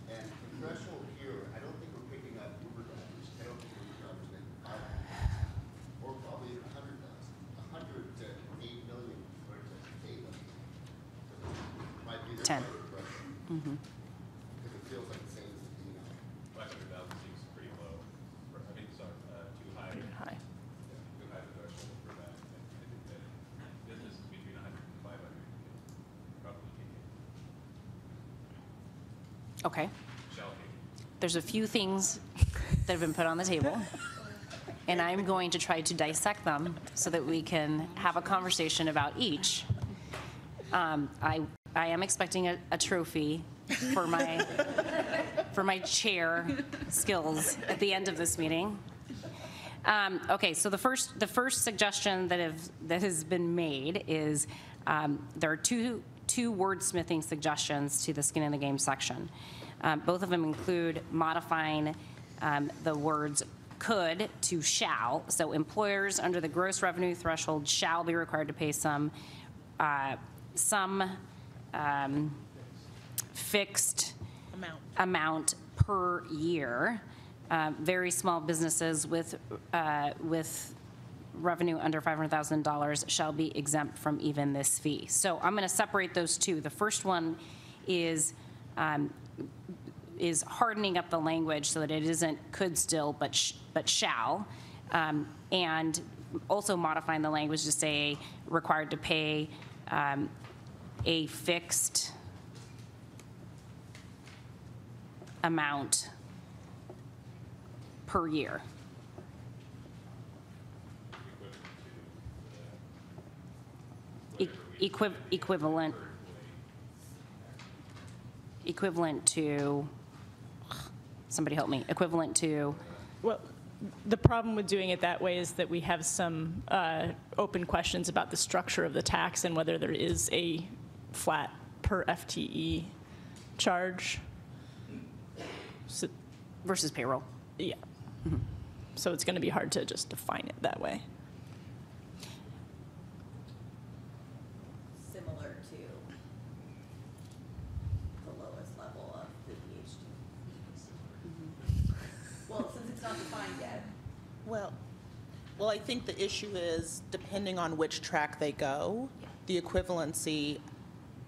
And the threshold here, I don't think we're picking up Uber drivers. I don't think Uber drivers make 500,000, or probably 100,000. 100 to 8 million, or to 8 million. Might be the 10. threshold. Because it feels like the same as the P&L. 500,000 seems pretty low. Too high. Hi. Too high threshold for that. I think that businesses between 100 and 500 probably kick in. Okay. Shall kick in. There's a few things that have been put on the table, and I'm going to try to dissect them so that we can have a conversation about each. I am expecting a trophy for my for my chair skills at the end of this meeting. Okay, so the first suggestion that has been made is there are two wordsmithing suggestions to the skin in the game section. Both of them include modifying the words could to shall. So employers under the gross revenue threshold shall be required to pay some fixed amount per year. Very small businesses with revenue under $500,000 shall be exempt from even this fee. So I'm going to separate those two. The first one is hardening up the language so that it isn't could still, but shall, and also modifying the language to say required to pay a fixed amount per year. Equivalent to, somebody help me, equivalent to. Well, the problem with doing it that way is that we have some open questions about the structure of the tax and whether there is a flat per FTE charge. So, versus payroll. Yeah. Mm-hmm. So it's going to be hard to just define it that way. Similar to the lowest level of the PhD. Well, since it's not defined yet. Well, I think the issue is, depending on which track they go, the equivalency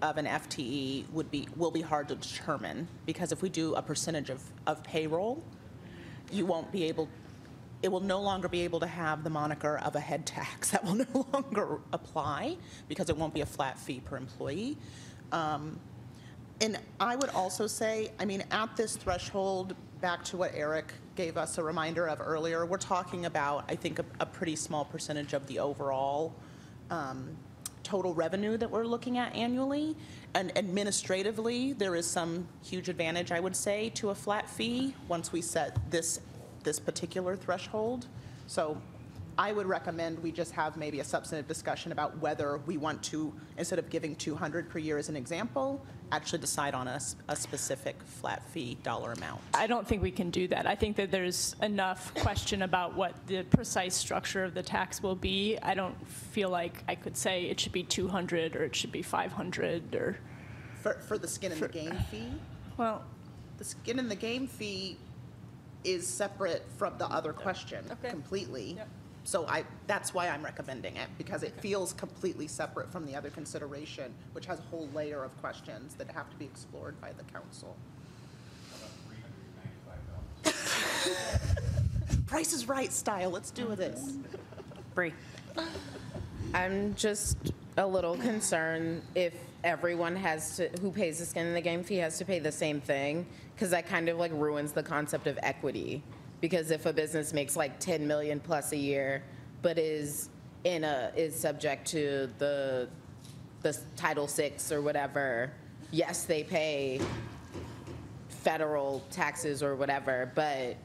of an FTE will be hard to determine, because if we do a percentage of payroll, you won't be able, it will no longer be able to have the moniker of a head tax. That will no longer apply because it won't be a flat fee per employee. And I would also say, I mean, at this threshold, back to what Eric gave us a reminder of earlier, we're talking about, I think, a pretty small percentage of the overall total revenue that we're looking at annually. And administratively, there is some huge advantage, I would say, to a flat fee once we set this particular threshold. So I would recommend we just have maybe a substantive discussion about whether we want to, instead of giving 200 per year as an example, actually decide on a specific flat fee dollar amount. I don't think we can do that. I think that there's enough question about what the precise structure of the tax will be. I don't feel like I could say it should be 200 or it should be 500 or. For the skin in the game fee? Well, the skin in the game fee is separate from the other question completely. Yep. So that's why I'm recommending it, because it feels completely separate from the other consideration, which has a whole layer of questions that have to be explored by the council. Price is Right style. Let's do this. Bree. I'm just a little concerned if everyone who pays the skin in the game fee has to pay the same thing, because that kind of like ruins the concept of equity. Because if a business makes like 10 million plus a year, but is subject to the Title VI or whatever, yes, they pay federal taxes or whatever, but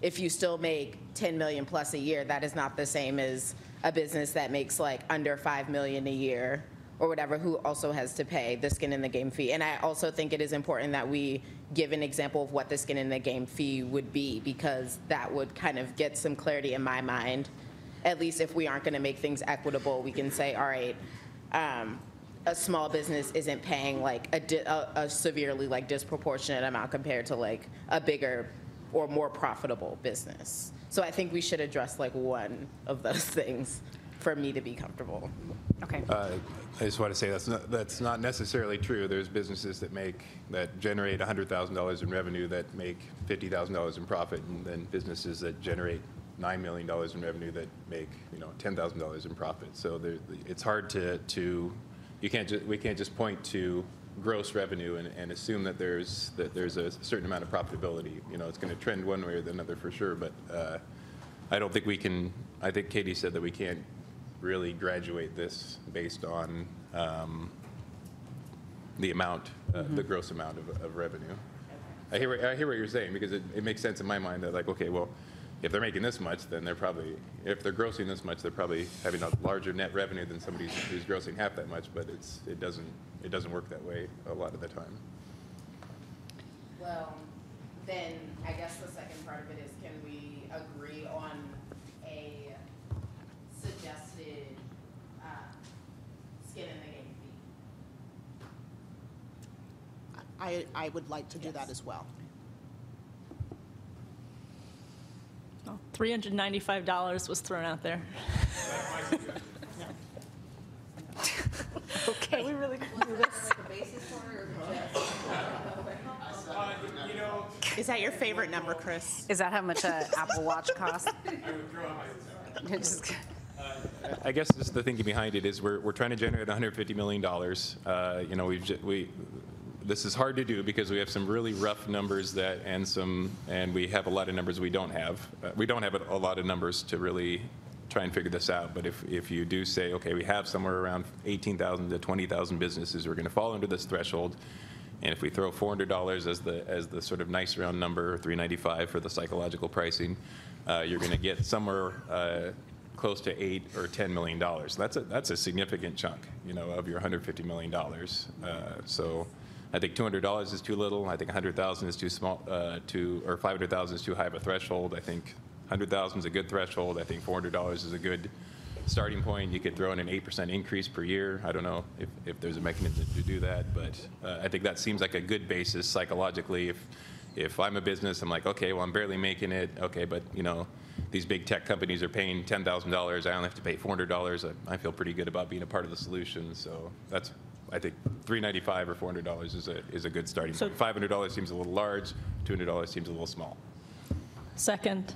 if you still make 10 million plus a year, that is not the same as a business that makes like under 5 million a year or whatever, who also has to pay the skin in the game fee. And I also think it is important that we give an example of what the skin in the game fee would be, because that would kind of get some clarity in my mind. At least if we aren't going to make things equitable, we can say, all right, a small business isn't paying like a severely like disproportionate amount compared to like a bigger or more profitable business. So I think we should address like one of those things for me to be comfortable. Okay. I just want to say that's not necessarily true. There's businesses that generate $100,000 in revenue that make $50,000 in profit, and then businesses that generate $9 million in revenue that make $10,000 in profit. So it's hard we can't just point to gross revenue and assume that there's a certain amount of profitability. It's going to trend one way or another for sure, but I don't think we can. I think Katie said that we can't really graduate this based on the amount, the gross amount of revenue. I hear what you're saying, because it makes sense in my mind that, like, okay, well, if they're making this much, then they're probably, if they're grossing this much, they're probably having a larger net revenue than somebody who's grossing half that much, but it doesn't work that way a lot of the time. Well, then I guess the second part of it is, can we agree on a suggested skin in the game fee? I would like to do that as well. Well, $395 was thrown out there. Okay. We really could do this. Is that your favorite number, Chris? Is that how much an Apple Watch costs? I guess just the thinking behind it is we're trying to generate $150 million. You know, this is hard to do because we have some really rough numbers and we have a lot of numbers we don't have. We don't have a lot of numbers to really try and figure this out. But if you do say, okay, we have somewhere around 18,000 to 20,000 businesses who are going to fall under this threshold, and if we throw $400 as the sort of nice round number, $395 for the psychological pricing, you're going to get somewhere close to $8 or $10 million. That's a significant chunk, you know, of your $150 million. So I think $200 is too little. I think $100,000 is too small, or $500,000 is too high of a threshold. I think $100,000 is a good threshold. I think $400 is a good starting point. You could throw in an 8% increase per year. I don't know if there's a mechanism to do that, but I think that seems like a good basis psychologically. If I'm a business, I'm like, okay, well, I'm barely making it. Okay, but you know, these big tech companies are paying $10,000. I only have to pay $400. I feel pretty good about being a part of the solution. So that's, I think, $395 or $400 is a good starting point. $500 seems a little large. $200 seems a little small. Second.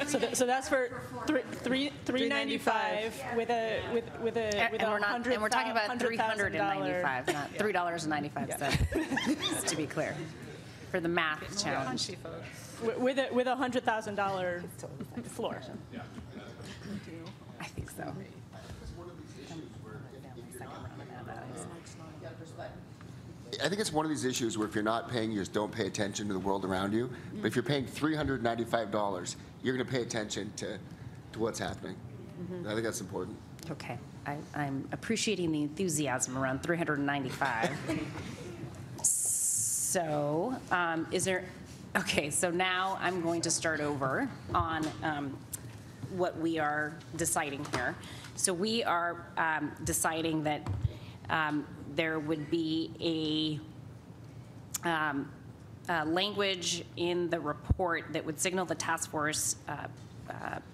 So that's for $395 with a and we're talking about $395, not $3.95. Just to be clear, for the math challenge. With a $100,000 floor. I think so. I think it's one of these issues where if you're not paying, you just don't pay attention to the world around you. But if you're paying $395, you're going to pay attention to what's happening. I think that's important. Okay, I'm appreciating the enthusiasm around 395. So, is there? Okay, so now I'm going to start over on what we are deciding here. So we are deciding that there would be a language in the report that would signal the task force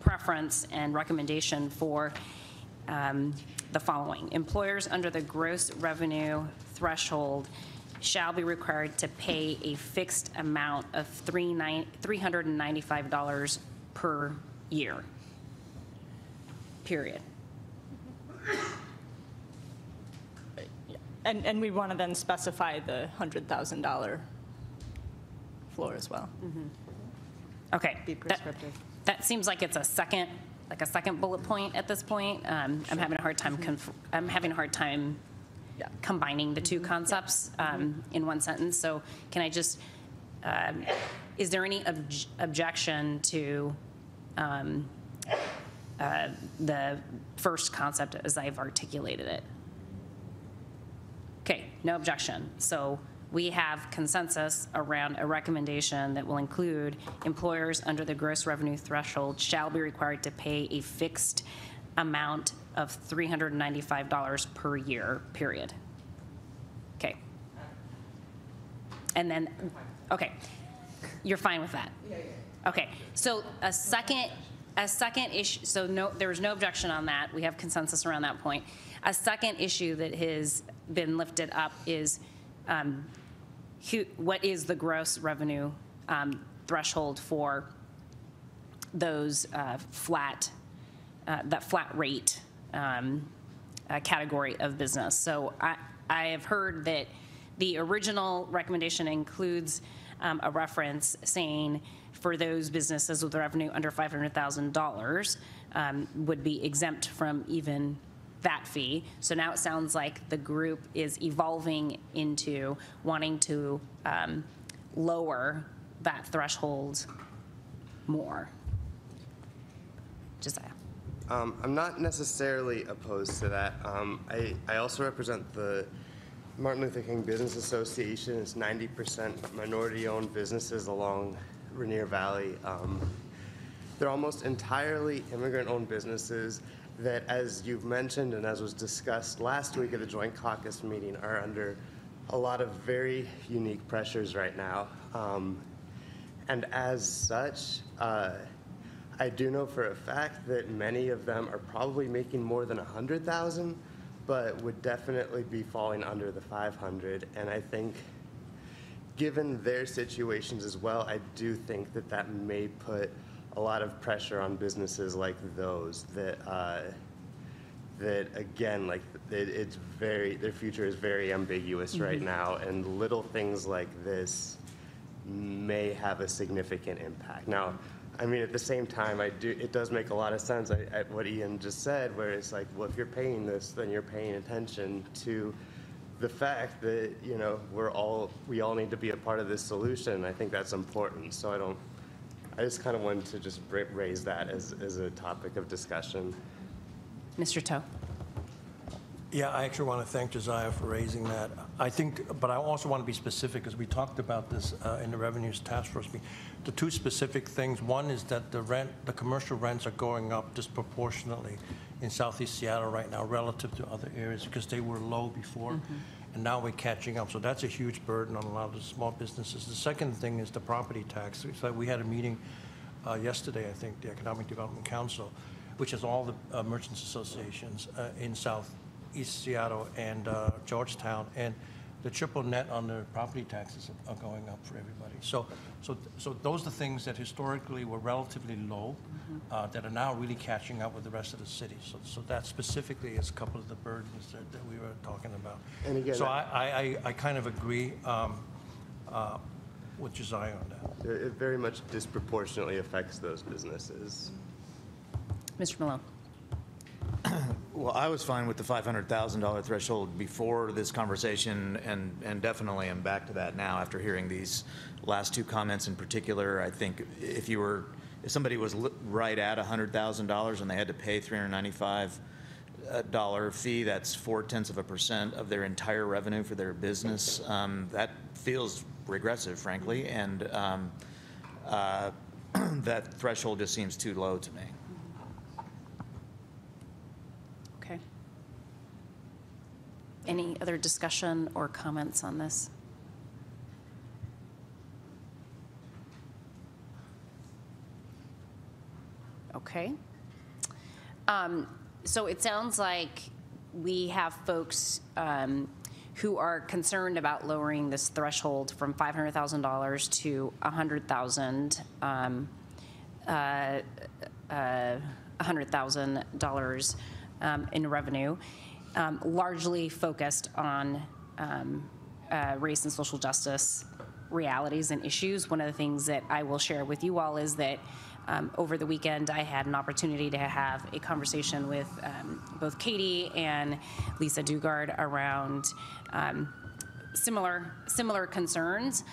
preference and recommendation for the following. Employers under the gross revenue threshold shall be required to pay a fixed amount of $395 per year, period. And we want to then specify the $100,000 floor as well. Okay. Be prescriptive. That seems like it's a second bullet point at this point. I'm having a hard time. Combining the two concepts in one sentence. So can I just? Is there any objection to the first concept as I've articulated it? Okay, no objection. So we have consensus around a recommendation that will include employers under the gross revenue threshold shall be required to pay a fixed amount of $395 per year, period. Okay. And then, okay, you're fine with that? Yeah. Okay, so a second issue, so no, there was no objection on that. We have consensus around that point. A second issue that has been lifted up is what is the gross revenue threshold for those that flat rate category of business. So I have heard that the original recommendation includes a reference saying for those businesses with revenue under $500,000 would be exempt from even that fee. So now it sounds like the group is evolving into wanting to lower that threshold more. Josiah. I'm not necessarily opposed to that. I also represent the Martin Luther King Business Association. It's 90% minority-owned businesses along Rainier Valley. They're almost entirely immigrant-owned businesses that, as you've mentioned and as was discussed last week at the Joint Caucus meeting, are under a lot of very unique pressures right now. And as such, I do know for a fact that many of them are probably making more than $100,000, but would definitely be falling under the 500. And I think, given their situations as well, I do think that that may put a lot of pressure on businesses like those that that again, like it's very, their future is very ambiguous right now, and little things like this may have a significant impact. Now, I mean, at the same time, it does make a lot of sense at what Ian just said, where it's like, well, if you're paying this, then you're paying attention to the fact that, you know, we all need to be a part of this solution. I think that's important. So I just kind of wanted to just raise that as a topic of discussion. Mr. Toe. Yeah, I actually want to thank Josiah for raising that. I think, but I also want to be specific, because we talked about this in the Revenues Task Force meeting. The two specific things, one is that the commercial rents are going up disproportionately in Southeast Seattle right now relative to other areas, because they were low before, and now we're catching up. So that's a huge burden on a lot of the small businesses. The second thing is the property tax. So we had a meeting yesterday, I think, the Economic Development Council, which has all the merchants associations in Southeast Seattle and Georgetown, and the triple net on the property taxes are going up for everybody. So those are the things that historically were relatively low that are now really catching up with the rest of the city. So that specifically is a couple of the burdens that we were talking about. And again, so I kind of agree with Josiah on that. It very much disproportionately affects those businesses. Mr. Malone. Well, I was fine with the $500,000 threshold before this conversation, and definitely am back to that now after hearing these last two comments in particular. I think if somebody was right at $100,000 and they had to pay $395 fee, that's 0.4% of their entire revenue for their business. That feels regressive, frankly, and that threshold just seems too low to me. Okay. Any other discussion or comments on this? Okay. So it sounds like we have folks who are concerned about lowering this threshold from $500,000 to $100,000, $100,000 in revenue, largely focused on race and social justice realities and issues. One of the things that I will share with you all is that over the weekend, I had an opportunity to have a conversation with both Katie and Lisa Dugard around similar concerns.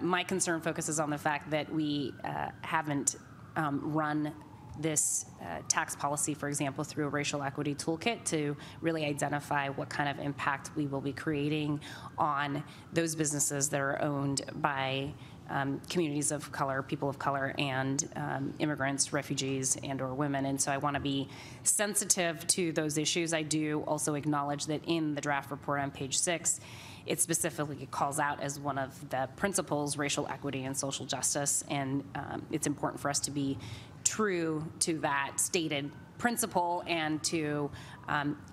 My concern focuses on the fact that we haven't run this tax policy, for example, through a racial equity toolkit to really identify what kind of impact we will be creating on those businesses that are owned by communities of color, people of color, and immigrants, refugees, and/or women. And so I want to be sensitive to those issues. I do also acknowledge that in the draft report on page 6, it specifically calls out as one of the principles racial equity and social justice, and it's important for us to be true to that stated principle and to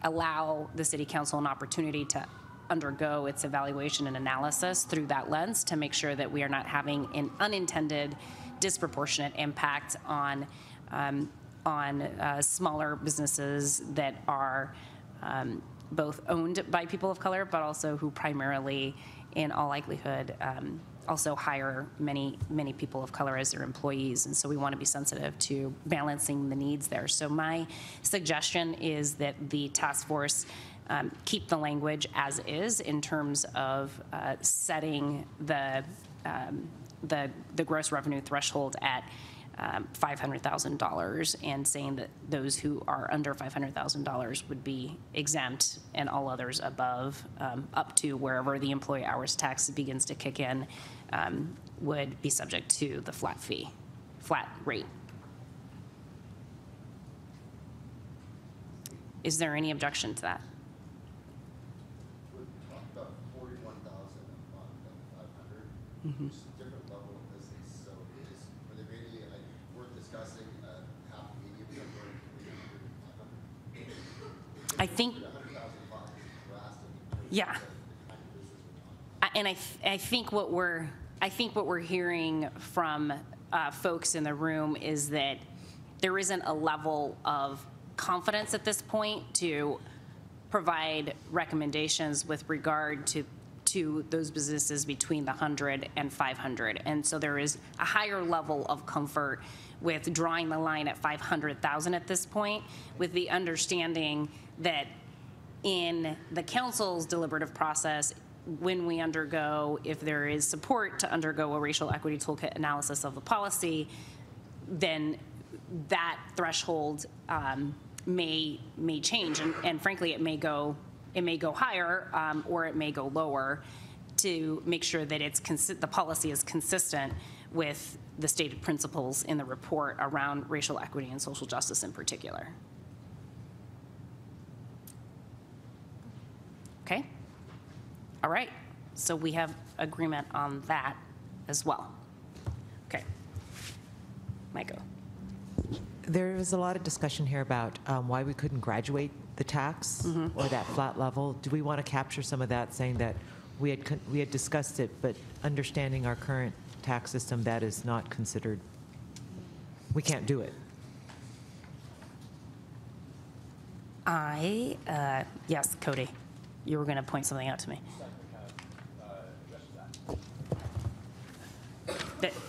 allow the City Council an opportunity to undergo its evaluation and analysis through that lens to make sure that we are not having an unintended disproportionate impact on smaller businesses that are both owned by people of color, but also who primarily, in all likelihood, also hire many people of color as their employees, and so we want to be sensitive to balancing the needs there. So my suggestion is that the task force keep the language as is in terms of setting the gross revenue threshold at $500,000 and saying that those who are under $500,000 would be exempt and all others above, up to wherever the employee hours tax begins to kick in, would be subject to the flat rate. Is there any objection to that? We talked about 41,000 a month and 500. Mm-hmm. It's a different level of business. So would there be any, like, worth discussing half medium number and 500? I think. 100,000 bucks is drastic in terms Yeah. of the kind of business we're talking about. And I think what we're hearing from folks in the room is that there isn't a level of confidence at this point to provide recommendations with regard to those businesses between the 100 and 500. And so there is a higher level of comfort with drawing the line at 500,000 at this point, with the understanding that in the council's deliberative process, when we undergo, if there is support to undergo a racial equity toolkit analysis of the policy, then that threshold may change, and frankly, it may go higher or it may go lower to make sure that the policy is consistent with the stated principles in the report around racial equity and social justice in particular. Okay? All right. So we have agreement on that as well. Okay. Michael. There was a lot of discussion here about why we couldn't graduate the tax or that flat level. Do we want to capture some of that, saying that we had discussed it, but understanding our current tax system, that is not considered, we can't do it? Yes, Cody, you were going to point something out to me.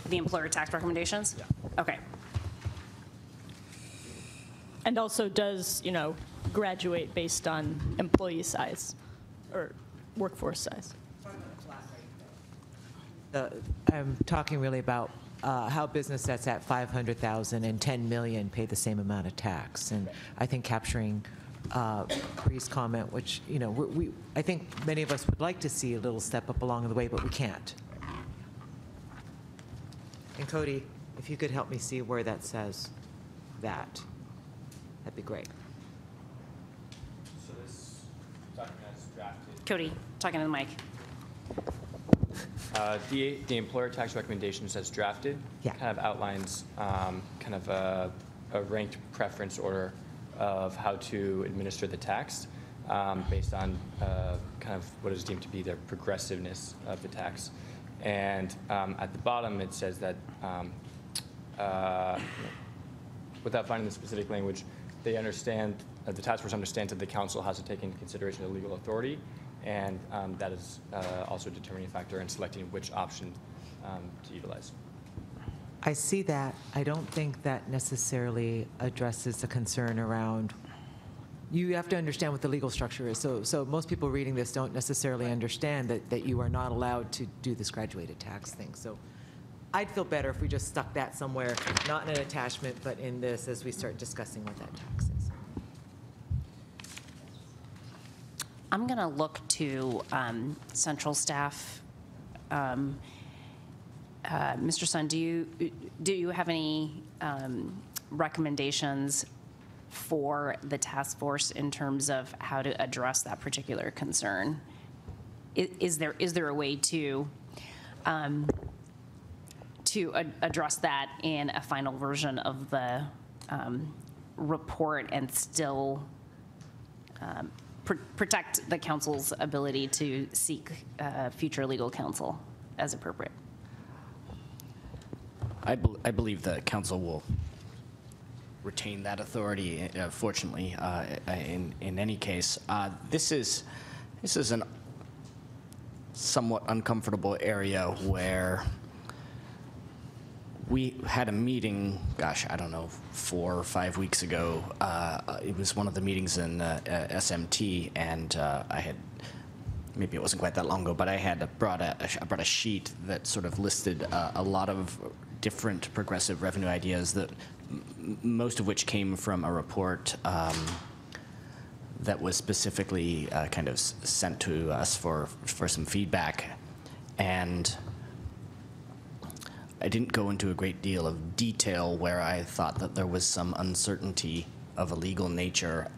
The employer tax recommendations? Yeah. Okay. And also does, graduate based on employee size or workforce size? I'm talking really about how business that's at 500,000 and 10 million pay the same amount of tax. And I think capturing Bree's comment, which, I think many of us would like to see a little step up along the way, but we can't. And Cody, if you could help me see where that says that, that'd be great. So this document is drafted. Cody, talking to the mic. The employer tax recommendations as drafted kind of outlines kind of a ranked preference order of how to administer the tax based on kind of what is deemed to be the progressiveness of the tax. And at the bottom, it says that, without finding the specific language, they understand, the task force understands that the council has to take into consideration the legal authority, and that is also a determining factor in selecting which option to utilize. I see that. I don't think that necessarily addresses the concern around, you have to understand what the legal structure is. So most people reading this don't necessarily understand that you are not allowed to do this graduated tax thing. So I'd feel better if we just stuck that somewhere, not in an attachment, but in this as we start discussing what that tax is. I'm going to look to central staff. Mr. Sun, do you have any recommendations for the task force in terms of how to address that particular concern? Is there a way to address that in a final version of the report and still protect the council's ability to seek future legal counsel as appropriate? I believe the council will retain that authority, fortunately, in any case. This is somewhat uncomfortable area where we had a meeting, gosh, I don't know, 4 or 5 weeks ago. It was one of the meetings in SMT, and I had, maybe it wasn't quite that long ago, but I had brought a sheet that sort of listed a lot of different progressive revenue ideas that most of which came from a report that was specifically kind of sent to us for some feedback. And I didn't go into a great deal of detail where I thought that there was some uncertainty of a legal nature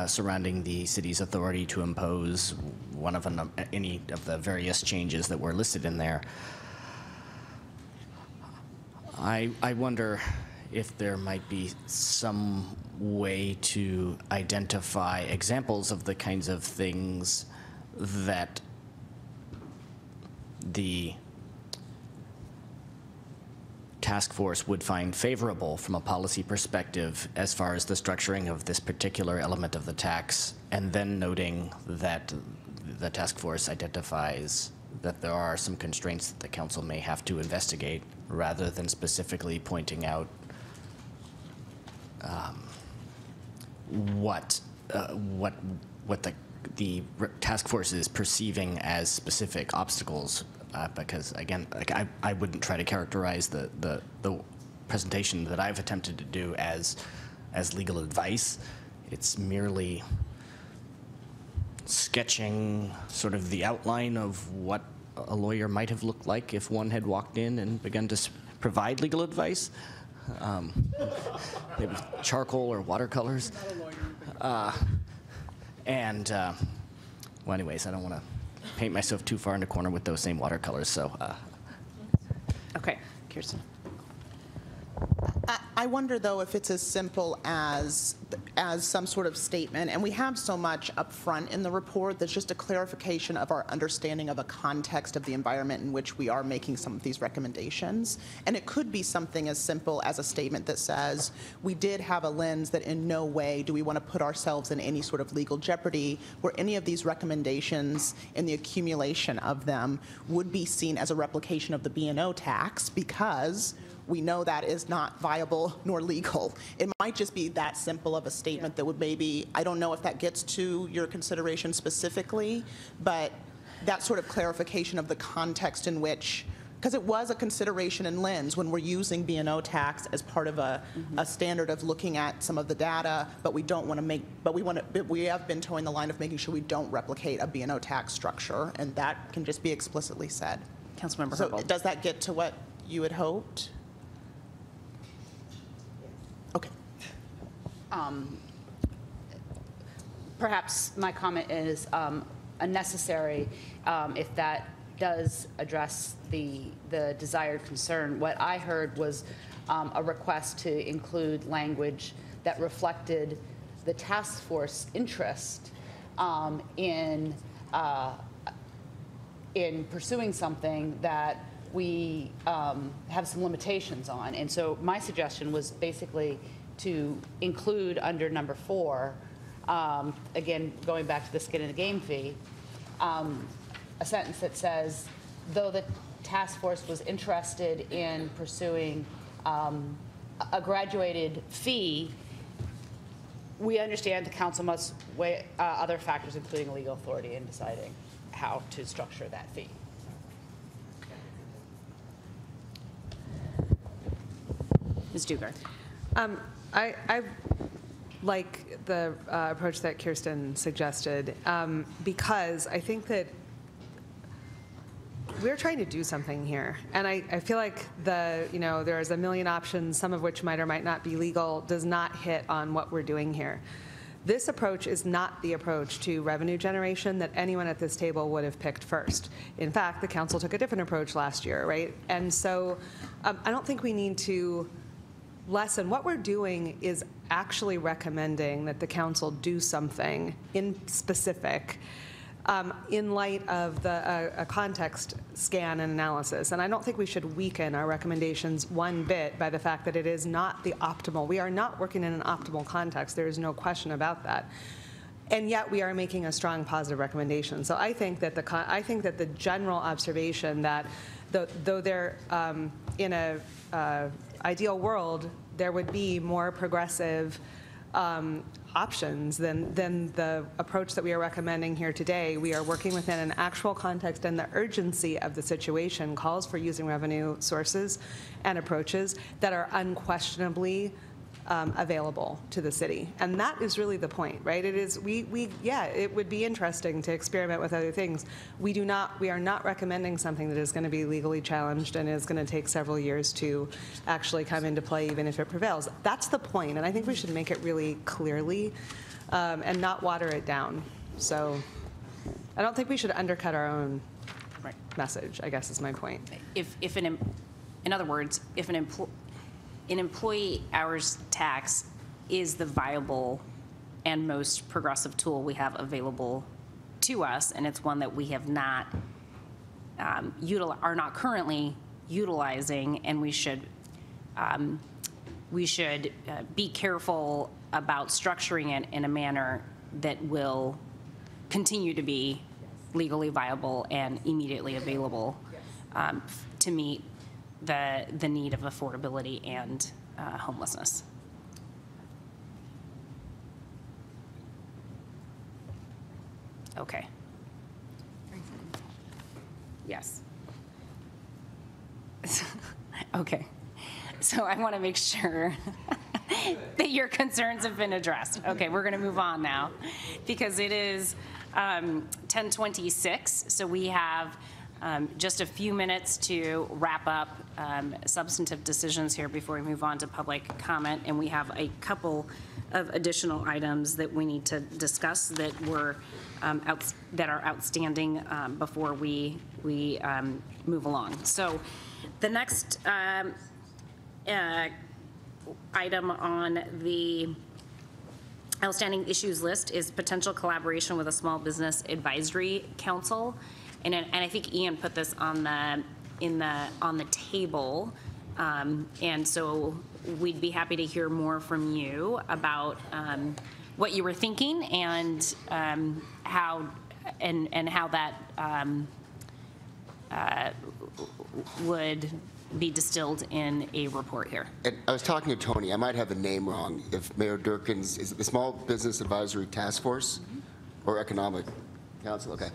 surrounding the city's authority to impose any of the various changes that were listed in there. I wonder if there might be some way to identify examples of the kinds of things that the task force would find favorable from a policy perspective as far as the structuring of this particular element of the tax, and then noting that the task force identifies that there are some constraints that the council may have to investigate, rather than specifically pointing out what the task force is perceiving as specific obstacles. Because again, like I wouldn't try to characterize the presentation that I've attempted to do as legal advice. It's merely sketching sort of the outline of what a lawyer might have looked like if one had walked in and begun to provide legal advice. Maybe charcoal or watercolors. Well, anyways, I don't want to paint myself too far in the corner with those same watercolors, so. Okay, Kirsten. I wonder, though, if it's as simple as some sort of statement, and we have so much up front in the report that's just a clarification of our understanding of a context of the environment in which we are making some of these recommendations. And it could be something as simple as a statement that says, we did have a lens that in no way do we want to put ourselves in any sort of legal jeopardy where any of these recommendations and the accumulation of them would be seen as a replication of the B&O tax, because we know that is not viable nor legal. It might just be that simple of a statement that would maybe, I don't know if that gets to your consideration specifically, but that sort of clarification of the context in which, because it was a consideration in lens when we're using B&O tax as part of a standard of looking at some of the data, but we don't want to make, but we have been towing the line of making sure we don't replicate a B&O tax structure, and that can just be explicitly said. Councilmember So Herbold. does that get to what you had hoped? Okay. Perhaps my comment is unnecessary if that does address the desired concern. What I heard was a request to include language that reflected the task force interest in pursuing something that we have some limitations on. And so my suggestion was basically to include under number 4, again, going back to the skin in the game fee, a sentence that says, though the task force was interested in pursuing a graduated fee, we understand the council must weigh other factors, including legal authority, in deciding how to structure that fee. Ms. Dugar. I like the approach that Kirsten suggested because I think that we're trying to do something here. And I feel like there's a million options, some of which might or might not be legal, does not hit on what we're doing here. This approach is not the approach to revenue generation that anyone at this table would have picked first. In fact, the council took a different approach last year, right? And so I don't think we need to lessen. What we're doing is actually recommending that the council do something in specific in light of a context scan and analysis. And I don't think we should weaken our recommendations one bit by the fact that it is not the optimal. We are not working in an optimal context. There is no question about that. And yet we are making a strong positive recommendation. So I think that the general observation that though there in a ideal world there would be more progressive options than the approach that we are recommending here today. We are working within an actual context, and the urgency of the situation calls for using revenue sources and approaches that are unquestionably available to the city. And that is really the point, right? It is, yeah, it would be interesting to experiment with other things. We are not recommending something that is going to be legally challenged and is going to take several years to actually come into play, even if it prevails. That's the point, and I think we should make it really clearly and not water it down. So I don't think we should undercut our own message, I guess is my point. In other words, if an employee hours tax is the viable and most progressive tool we have available to us, and it's one that we have not are not currently utilizing, and we should be careful about structuring it in a manner that will continue to be legally viable and immediately available to meet the need of affordability and homelessness. Okay. Yes. Okay. So I want to make sure that your concerns have been addressed. Okay, we're going to move on now because it is 10:26, so we have just a few minutes to wrap up substantive decisions here before we move on to public comment, and we have a couple of additional items that we need to discuss that were that are outstanding before we move along. So the next item on the outstanding issues list is potential collaboration with a small business advisory council. And I think Ian put this on the table, and so we'd be happy to hear more from you about what you were thinking and how that would be distilled in a report here. And I was talking to Tony. I might have the name wrong. If Mayor Durkin's, is it the Small Business Advisory Task Force or Economic Council? Okay.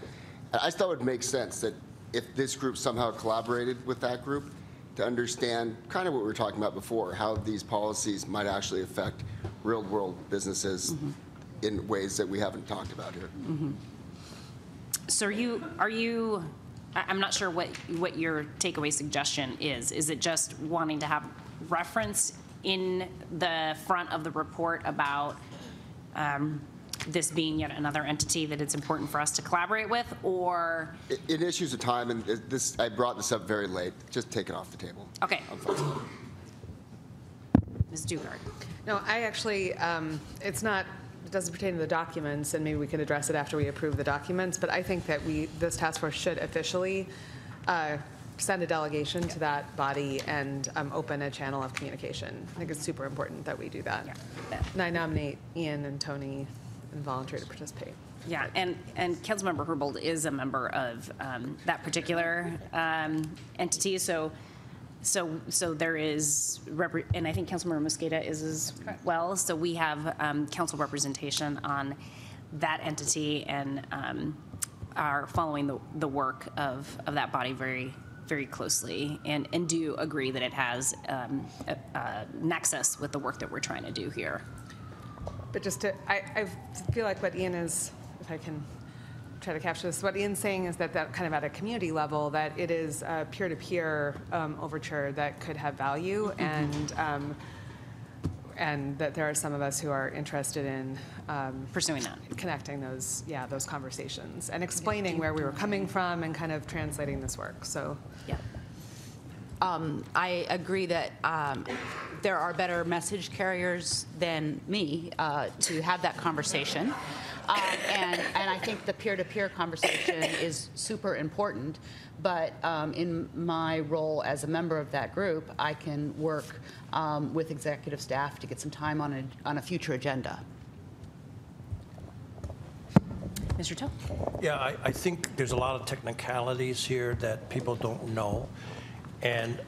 I just thought it would make sense that if this group somehow collaborated with that group to understand kind of what we were talking about before, how these policies might actually affect real-world businesses in ways that we haven't talked about here. So are you? I'm not sure what your takeaway suggestion is. Is it just wanting to have reference in the front of the report about this being yet another entity that it's important for us to collaborate with, or? In issues of time, and this, I brought this up very late. Just take it off the table. Okay. Ms. Dugard. No, I actually, it doesn't pertain to the documents, and maybe we can address it after we approve the documents, but I think that this task force should officially send a delegation to that body and open a channel of communication. I think it's super important that we do that. Yeah. And I nominate Ian and Tony and volunteer to participate. Yeah, and Councilmember Herbold is a member of that particular entity, so there is, and I think Councilmember Mosqueda is as well. So we have council representation on that entity and are following the work of that body very, very closely, and do agree that it has a nexus with the work that we're trying to do here. But I feel like what Ian is, if I can try to capture this, what Ian's saying is that kind of at a community level, that it is a peer-to-peer overture that could have value, and that there are some of us who are interested in pursuing that, connecting those conversations, and explaining where we were coming from, and kind of translating this work. So, yeah. I agree that there are better message carriers than me to have that conversation. And I think the peer-to-peer conversation is super important, but in my role as a member of that group, I can work with executive staff to get some time on a future agenda. Mr. Toe? Yeah, I think there's a lot of technicalities here that people don't know. And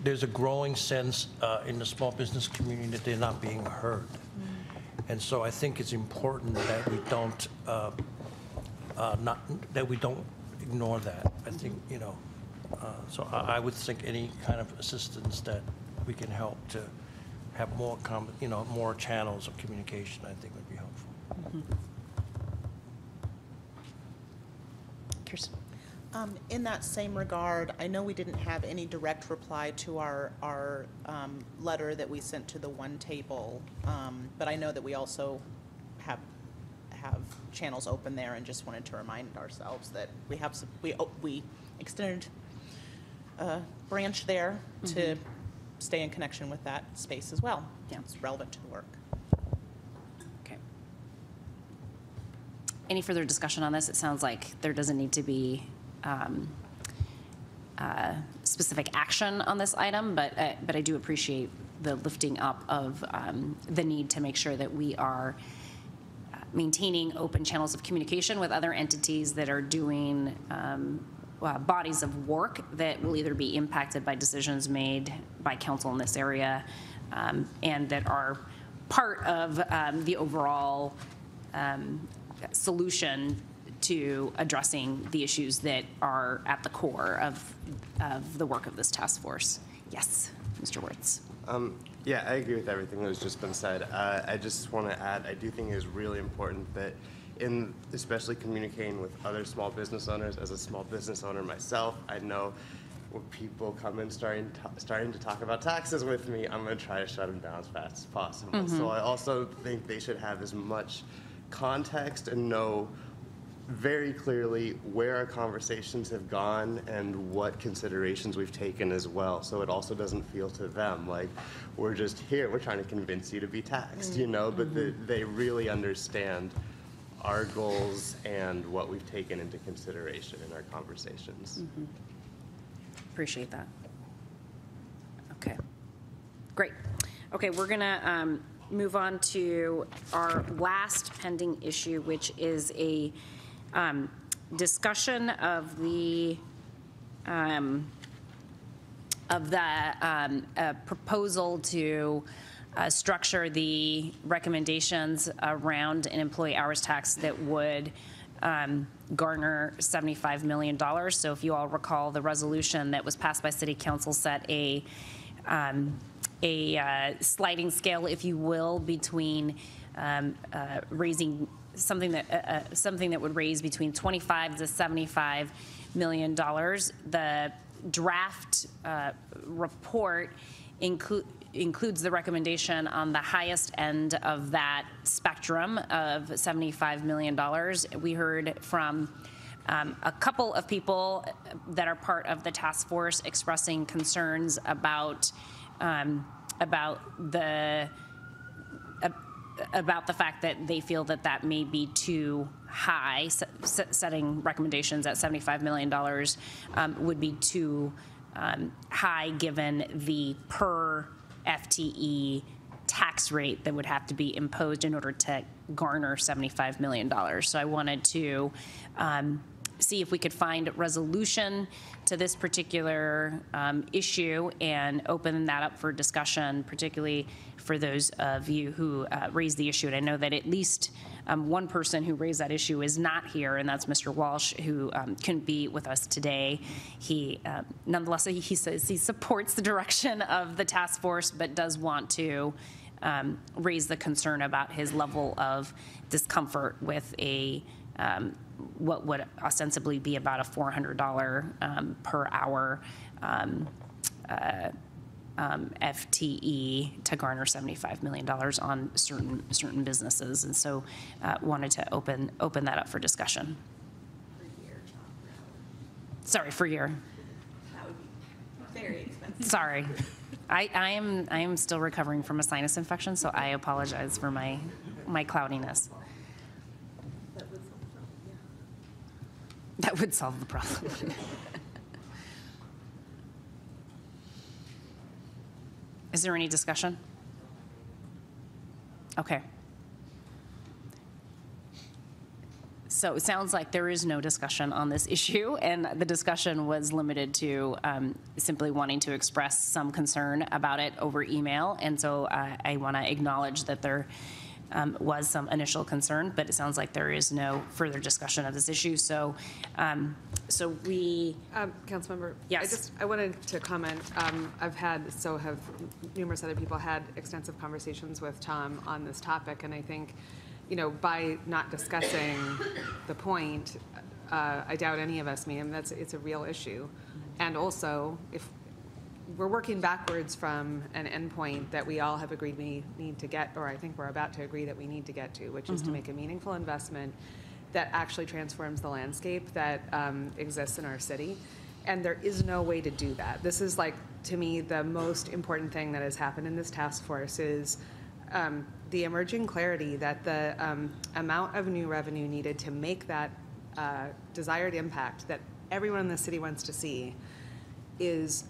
there's a growing sense in the small business community that they're not being heard. And so I think it's important that we don't ignore that. I think, so I would think any kind of assistance that we can help to have more, more channels of communication, I think would be helpful. Kirsten? In that same regard, I know we didn't have any direct reply to our letter that we sent to the one table, but I know that we also have channels open there, and just wanted to remind ourselves that we have we extended a branch there to stay in connection with that space as well. Yeah. It's relevant to the work. Okay. Any further discussion on this? It sounds like there doesn't need to be specific action on this item, but I do appreciate the lifting up of the need to make sure that we are maintaining open channels of communication with other entities that are doing bodies of work that will either be impacted by decisions made by council in this area and that are part of the overall solution to addressing the issues that are at the core of the work of this task force. Yes, Mr. Wirtz. Yeah, I agree with everything that has just been said. I just want to add, I do think it is really important that especially communicating with other small business owners, as a small business owner myself, I know when people come in starting to talk about taxes with me, I'm going to try to shut them down as fast as possible. So I also think they should have as much context and know very clearly where our conversations have gone and what considerations we've taken as well. So it also doesn't feel to them like we're just here, we're trying to convince you to be taxed, but they really understand our goals and what we've taken into consideration in our conversations. Appreciate that. Okay, great. Okay, we're gonna move on to our last pending issue, which is a discussion of the proposal to structure the recommendations around an employee hours tax that would garner $75 million. So if you all recall, the resolution that was passed by City Council set a sliding scale, if you will, between raising something that would raise between $25 to $75 million. The draft report includes the recommendation on the highest end of that spectrum of $75 million. We heard from a couple of people that are part of the task force expressing concerns about the fact that they feel that may be too high. Setting recommendations at $75 million would be too high given the per FTE tax rate that would have to be imposed in order to garner $75 million. So I wanted to see if we could find resolution to this particular issue and open that up for discussion, particularly for those of you who raised the issue. And I know that at least one person who raised that issue is not here, and that's Mr. Walsh, who couldn't be with us today. He, nonetheless, he says he supports the direction of the task force, but does want to raise the concern about his level of discomfort with what would ostensibly be about a $400 per hour FTE to garner $75 million on certain businesses, and so wanted to open that up for discussion. Sorry, for year. That would be very expensive. Sorry, I am still recovering from a sinus infection, so I apologize for my cloudiness. That would solve the problem. Is there any discussion? Okay. So it sounds like there is no discussion on this issue, and the discussion was limited to simply wanting to express some concern about it over email. And so I want to acknowledge that there was some initial concern, but it sounds like there is no further discussion of this issue. So, Councilmember, Yes. I wanted to comment. Have numerous other people had extensive conversations with Tom on this topic, and I think, by not discussing the point, I doubt any of us may, and it's a real issue. And also, if we're working backwards from an endpoint that we all have agreed we need to get, or I think we're about to agree that we need to get to, which is to make a meaningful investment that actually transforms the landscape that exists in our city. And there is no way to do that. This is, like, to me, the most important thing that has happened in this task force is the emerging clarity that the amount of new revenue needed to make that desired impact that everyone in the city wants to see is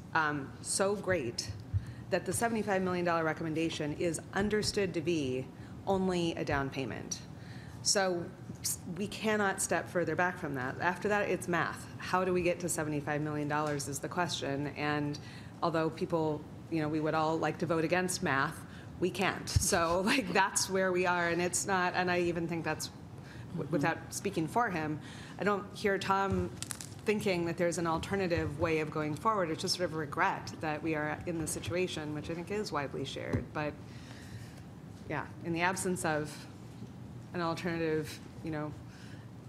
so great that the $75 million recommendation is understood to be only a down payment. So we cannot step further back from that. After that, it's math. How do we get to $75 million is the question. And although people, we would all like to vote against math, we can't. So, like, that's where we are. And it's not, and I even think that's, without speaking for him, I don't hear Tom thinking that there's an alternative way of going forward. It's just sort of a regret that we are in this situation, which I think is widely shared. But yeah, in the absence of an alternative,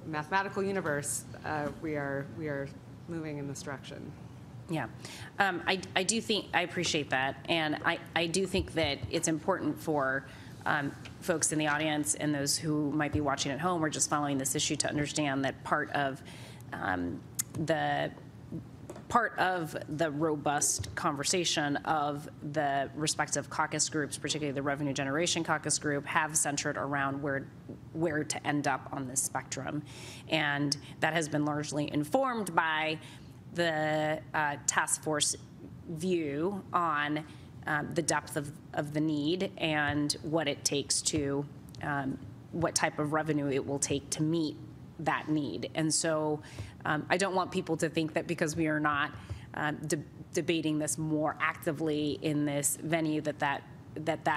mathematical universe, we are moving in this direction. Yeah, I do think, I appreciate that, and I do think that it's important for folks in the audience and those who might be watching at home or just following this issue to understand that part of the robust conversation of the respective caucus groups, particularly the Revenue Generation Caucus Group, have centered around where to end up on this spectrum. And that has been largely informed by the task force view on the depth of the need and what it takes to, what type of revenue it will take to meet that need. And so I don't want people to think that because we are not debating this more actively in this venue that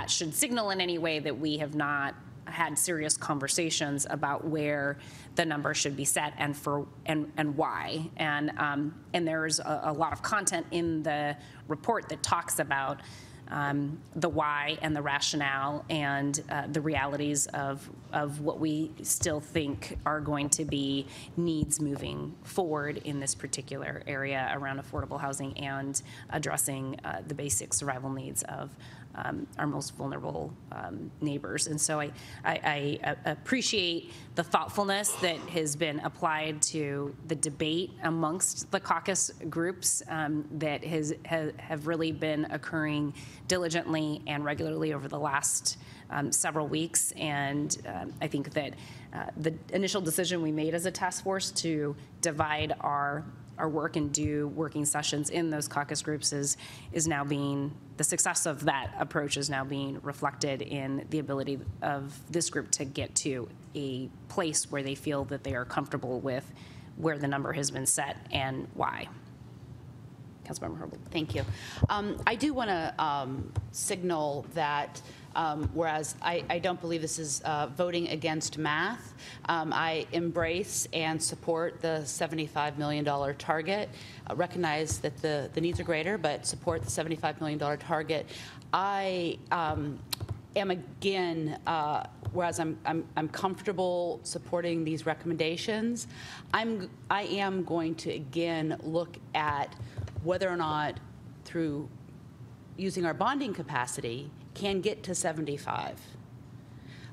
should signal in any way that we have not had serious conversations about where the number should be set and why. And there's a lot of content in the report that talks about the why and the rationale and the realities of what we still think are going to be needs moving forward in this particular area around affordable housing and addressing the basic survival needs of our most vulnerable neighbors. And so I appreciate the thoughtfulness that has been applied to the debate amongst the caucus groups that have really been occurring diligently and regularly over the last several weeks. And I think that the initial decision we made as a task force to divide our work and do working sessions in those caucus groups is now being, the success of that approach is now being reflected in the ability of this group to get to a place where they feel that they are comfortable with where the number has been set and why. Councilmember Herbold. Thank you. I do want to signal that whereas I don't believe this is voting against math, I embrace and support the $75 million target. Recognize that the needs are greater, but support the $75 million target. I am again, whereas I'm comfortable supporting these recommendations, I am going to again look at whether or not through using our bonding capacity can get to 75.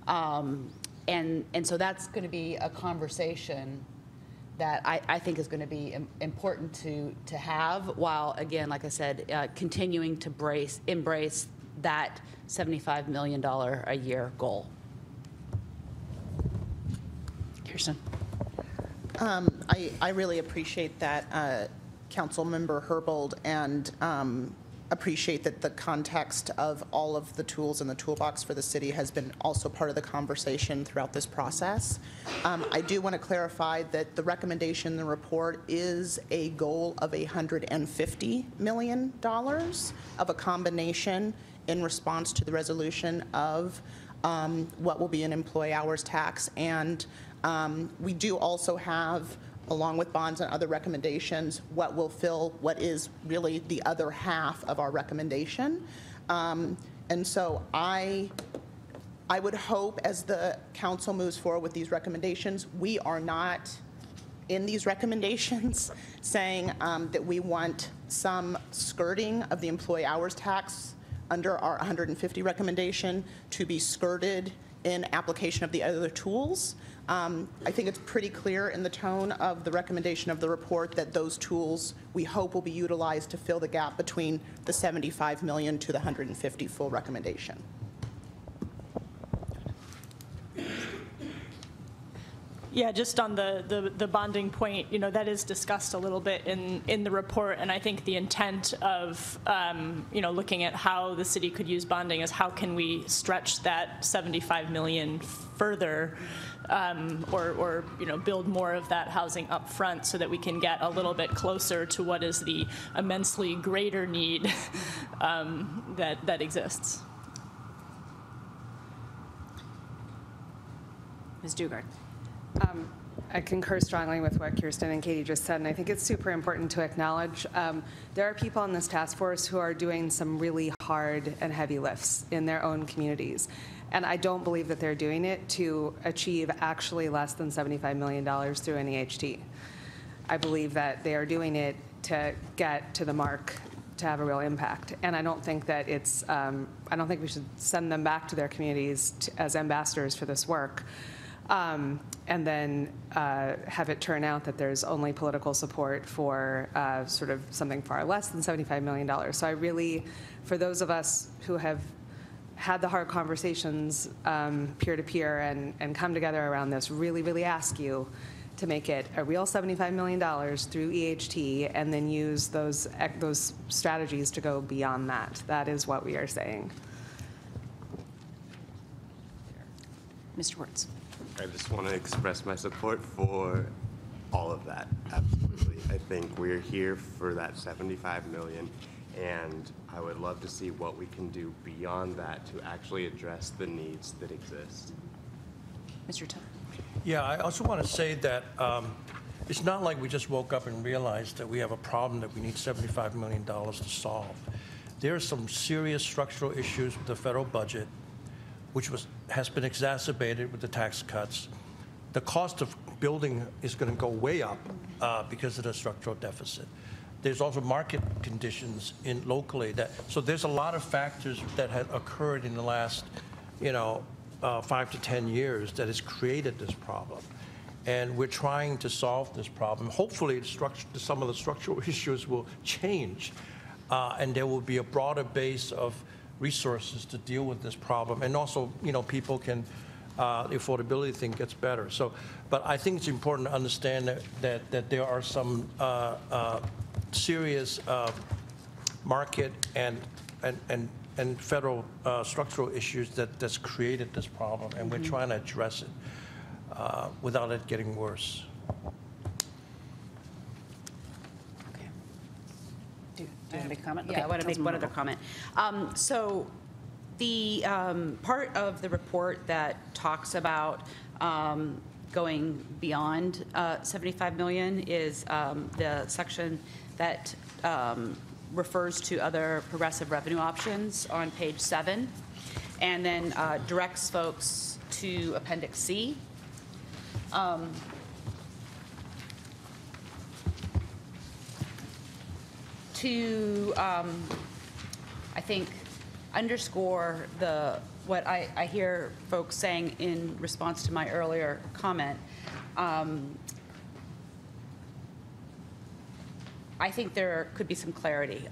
And so that's going to be a conversation that I think is going to be important to have, while, again, like I said, continuing to embrace that $75 million a year goal. Kirsten. I really appreciate that, Councilmember Herbold, and appreciate that the context of all of the tools in the toolbox for the city has been also part of the conversation throughout this process. I do want to clarify that the recommendation in the report is a goal of $150 million of a combination in response to the resolution of what will be an employee hours tax. And we do also have, along with bonds and other recommendations, what will fill what is really the other half of our recommendation. And so I would hope, as the council moves forward with these recommendations, we are not in these recommendations saying that we want some skirting of the employee hours tax under our 150 recommendation to be skirted in application of the other tools. I think it's pretty clear in the tone of the recommendation of the report that those tools we hope will be utilized to fill the gap between the 75 million to the 150 full recommendation. Yeah, just on the bonding point, that is discussed a little bit in the report, and I think the intent of, looking at how the city could use bonding is how can we stretch that 75 million further, or build more of that housing up front so that we can get a little bit closer to what is the immensely greater need that exists. Ms. Dugard. I concur strongly with what Kirsten and Katie just said, and I think it's super important to acknowledge there are people on this task force who are doing some really hard and heavy lifts in their own communities. And I don't believe that they're doing it to achieve actually less than $75 million through an EHT. I believe that they are doing it to get to the mark to have a real impact. And I don't think that it's, I don't think we should send them back to their communities as ambassadors for this work. And then have it turn out that there's only political support for sort of something far less than $75 million. So I really, for those of us who have had the hard conversations peer-to-peer and come together around this, really ask you to make it a real $75 million through EHT and then use those strategies to go beyond that. That is what we are saying. Mr. Wertz. I just want to express my support for all of that, absolutely. I think we're here for that 75 million, and I would love to see what we can do beyond that to actually address the needs that exist. Mr. Tuck. Yeah, I also want to say that it's not like we just woke up and realized that we have a problem that we need $75 million to solve. There are some serious structural issues with the federal budget, which has been exacerbated with the tax cuts. The cost of building is going to go way up because of the structural deficit. There's also market conditions locally so there's a lot of factors that have occurred in the last, 5 to 10 years that has created this problem. And we're trying to solve this problem. Hopefully, some of the structural issues will change, and there will be a broader base of resources to deal with this problem, and also, people can, the affordability thing gets better. So, but I think it's important to understand that there are some serious market and federal structural issues that's created this problem, and we're trying to address it without it getting worse. Do you want to make a comment? Yeah, I want to make one other comment. So the part of the report that talks about going beyond 75 million is the section that refers to other progressive revenue options on page 7, and then directs folks to Appendix C. To, I think, underscore what I hear folks saying in response to my earlier comment, I think there could be some clarity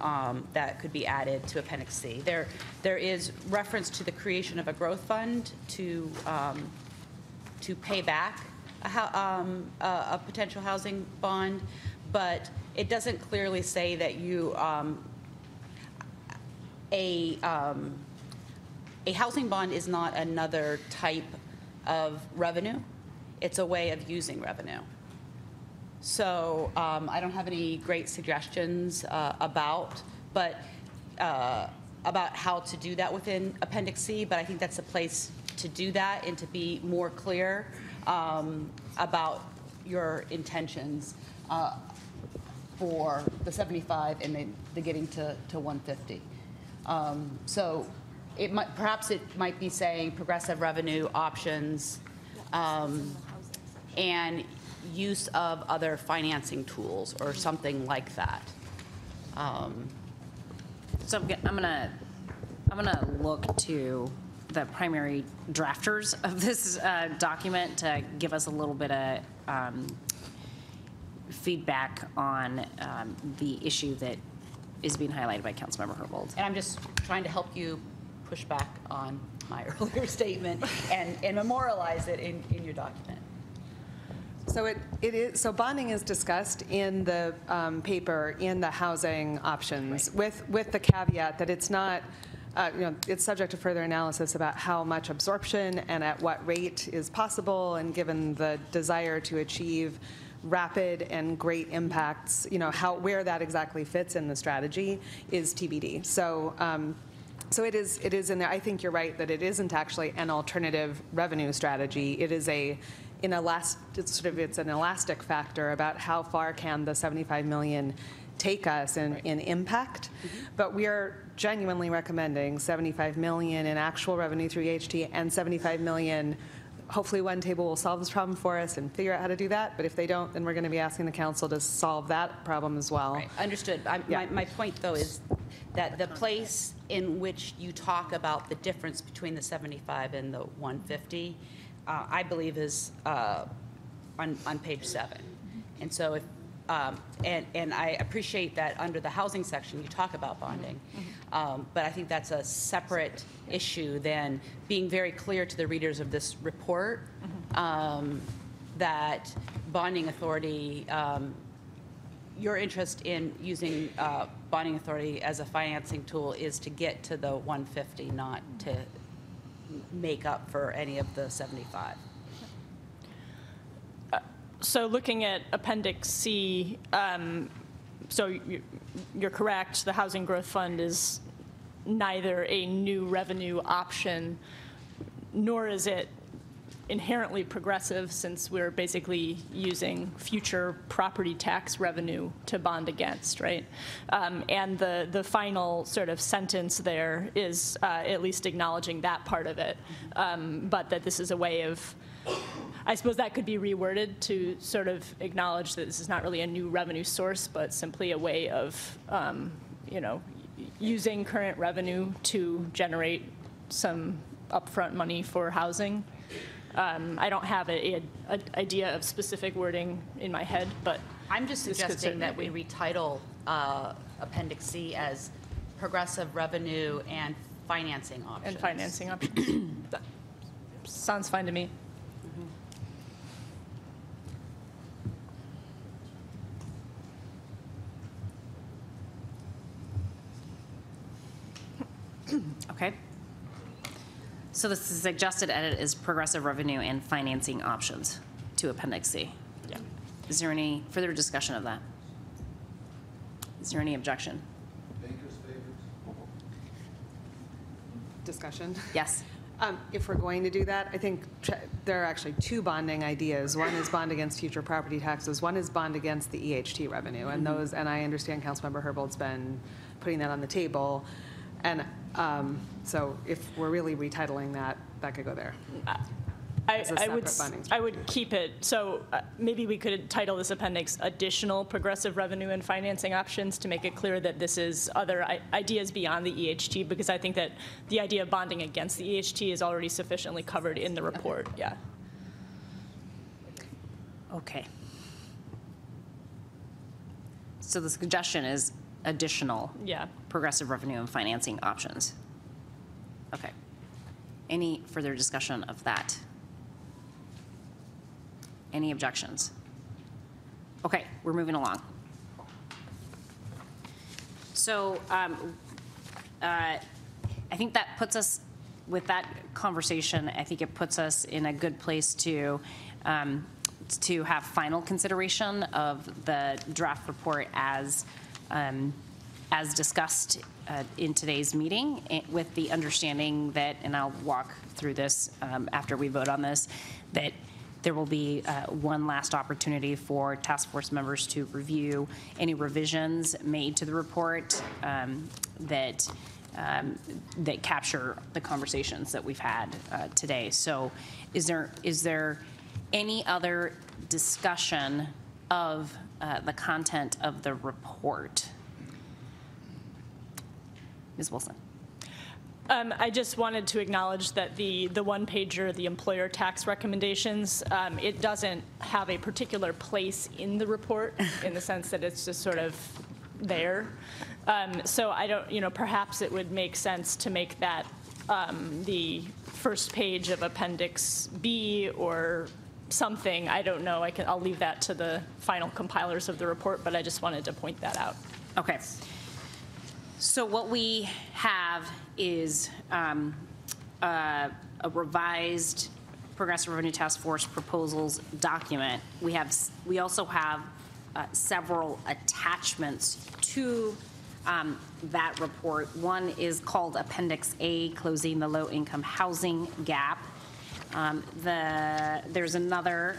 that could be added to Appendix C. There is reference to the creation of a growth fund to pay back a potential housing bond, but it doesn't clearly say that you, a housing bond is not another type of revenue. It's a way of using revenue. So I don't have any great suggestions about how to do that within Appendix C, but I think that's a place to do that and to be more clear about your intentions for the 75 and the getting to 150. So perhaps it might be saying progressive revenue options and use of other financing tools or something like that. So I'm gonna look to the primary drafters of this document to give us a little bit of feedback on the issue that is being highlighted by Councilmember Herbold. And I'm just trying to help you push back on my earlier statement and memorialize it in your document. So it is, so bonding is discussed in the paper in the housing options with the caveat that it's not, it's subject to further analysis about how much absorption and at what rate is possible, and given the desire to achieve rapid and great impacts, where that exactly fits in the strategy is TBD. So so it is in there. I think you're right that it isn't actually an alternative revenue strategy. It is it's an elastic factor about how far can the 75 million take us in impact. But we are genuinely recommending 75 million in actual revenue through EHT and 75 million. Hopefully one table will solve this problem for us and figure out how to do that. But if they don't, then we're going to be asking the council to solve that problem as well. Right. Understood. My point, though, is that the place in which you talk about the difference between the 75 and the 150, I believe is on page 7. And so if, and I appreciate that under the housing section you talk about bonding, but I think that's a separate issue than being very clear to the readers of this report that bonding authority, your interest in using bonding authority as a financing tool is to get to the 150, not to make up for any of the 75. So looking at Appendix C, so you're correct, the Housing Growth Fund is neither a new revenue option, nor is it inherently progressive, since we're basically using future property tax revenue to bond against, right? And the final sort of sentence there is at least acknowledging that part of it, but that this is a way of, I suppose that could be reworded to sort of acknowledge that this is not really a new revenue source, but simply a way of, using current revenue to generate some upfront money for housing. I don't have an idea of specific wording in my head, but I'm just suggesting that we retitle Appendix C as progressive revenue and financing options. And financing options. That sounds fine to me. Okay. So the suggested edit is progressive revenue and financing options to Appendix C. Yeah. Is there any further discussion of that? Is there any objection? Discussion? Yes. If we're going to do that, I think there are actually two bonding ideas. One is bond against future property taxes. One is bond against the EHT revenue. And those, and I understand Councilmember Herbold's been putting that on the table. And so if we're really retitling that, that could go there. I would keep it, so maybe we could title this appendix Additional Progressive Revenue and Financing Options to make it clear that this is other ideas beyond the EHT, because I think that the idea of bonding against the EHT is already sufficiently covered in the report, yeah. Okay. So the suggestion is additional progressive revenue and financing options. Okay. Any further discussion of that? Any objections? Okay, we're moving along. So I think that puts us, with that conversation, I think it puts us in a good place to have final consideration of the draft report as discussed in today's meeting, with the understanding that, and I'll walk through this after we vote on this, that there will be one last opportunity for task force members to review any revisions made to the report that capture the conversations that we've had today. So is there any other discussion of the content of the report? Ms. Wilson. I just wanted to acknowledge that the one-pager, the employer tax recommendations, it doesn't have a particular place in the report in the sense that it's just sort of there. So I don't, perhaps it would make sense to make that the first page of Appendix B or something. I don't know. I'll leave that to the final compilers of the report, but I just wanted to point that out. Okay. So what we have is a revised Progressive Revenue Task Force proposals document. We also have several attachments to that report. One is called Appendix A, Closing the Low-Income Housing Gap. There's another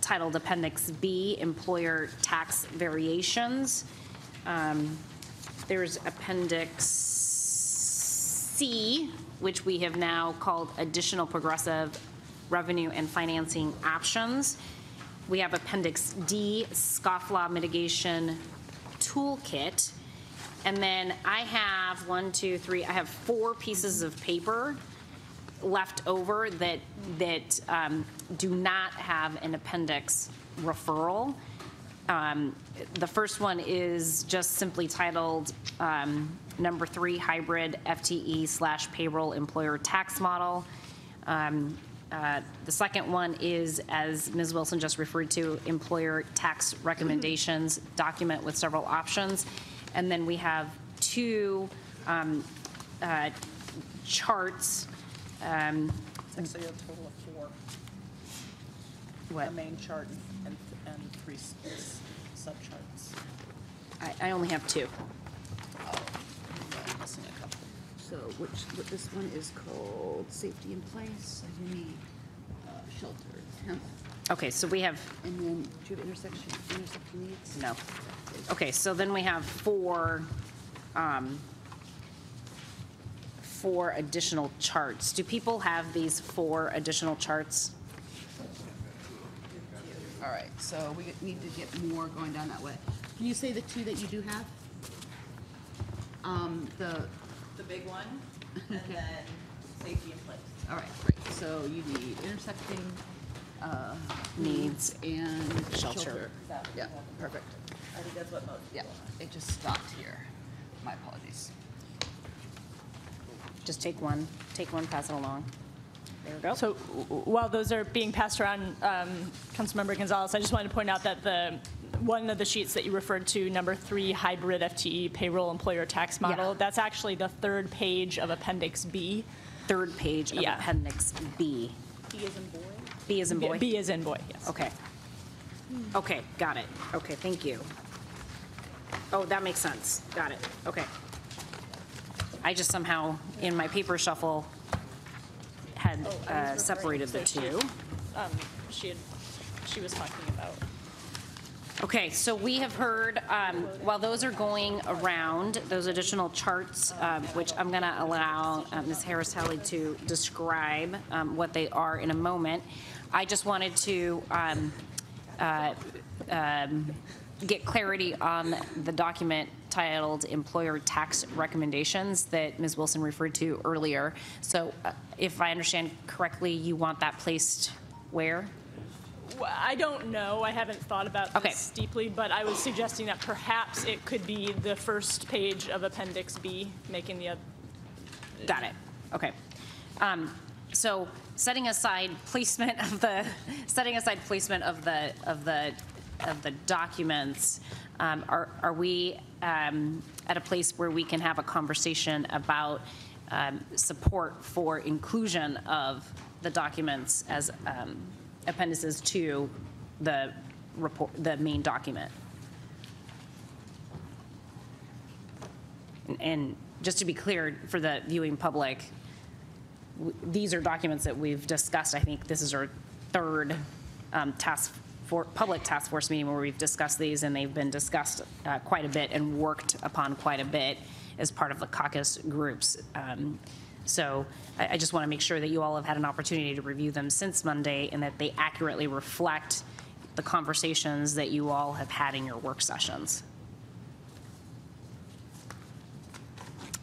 titled Appendix B, Employer Tax Variations. There's Appendix C, which we have now called Additional Progressive Revenue and Financing Options. We have Appendix D, Scofflaw Mitigation Toolkit. And then I have I have 4 pieces of paper left over that do not have an appendix referral. The first one is just simply titled number 3, Hybrid FTE/Payroll Employer Tax Model. The second one is, as Ms. Wilson just referred to, Employer Tax Recommendations document with several options. And then we have 2 charts. It's actually a total of 4. What? A main chart and 3 subcharts. I only have 2. I'm missing a couple. So this one is called Safety in Place, Identity, Shelter, Temp. Okay, so we have, And then, do you have intersection needs? no. Okay, so then we have 4 additional charts. Do people have these 4 additional charts? All right, so we need to get more going down that way. Can you say the 2 that you do have? The big one, and then safety in place. All right, great. So you need intersecting Needs and shelter. Yeah, perfect. I think that's what most Yeah, it just stopped here. My apologies. Just take one, pass it along. There we go. So while those are being passed around, Councilmember Gonzalez, I just wanted to point out that one of the sheets that you referred to, number 3, Hybrid FTE Payroll Employer Tax Model, that's actually the 3rd page of Appendix B. 3rd page of Appendix B. B as in boy? B as in boy? B as in boy, yes. Okay. Okay, got it. Okay, thank you. Oh, that makes sense. Got it. Okay. I just somehow, in my paper shuffle, had separated the 2. She was talking about. Okay, so we have heard, while those are going around, those additional charts, which I'm going to allow Ms. Harris-Halley to describe what they are in a moment, I just wanted to get clarity on the document titled Employer Tax Recommendations that Ms. Wilson referred to earlier. So if I understand correctly, you want that placed where? I don't know. I haven't thought about this deeply, but I was suggesting that perhaps it could be the 1st page of Appendix B, making the other. Got it. Okay. So setting aside placement of the documents, are we at a place where we can have a conversation about support for inclusion of the documents as appendices to the report, the main document. And just to be clear for the viewing public, these are documents that we've discussed. I think this is our third public task force meeting where we've discussed these, and they've been discussed quite a bit and worked upon quite a bit as part of the caucus groups. So I just want to make sure that you all have had an opportunity to review them since Monday and that they accurately reflect the conversations that you all have had in your work sessions.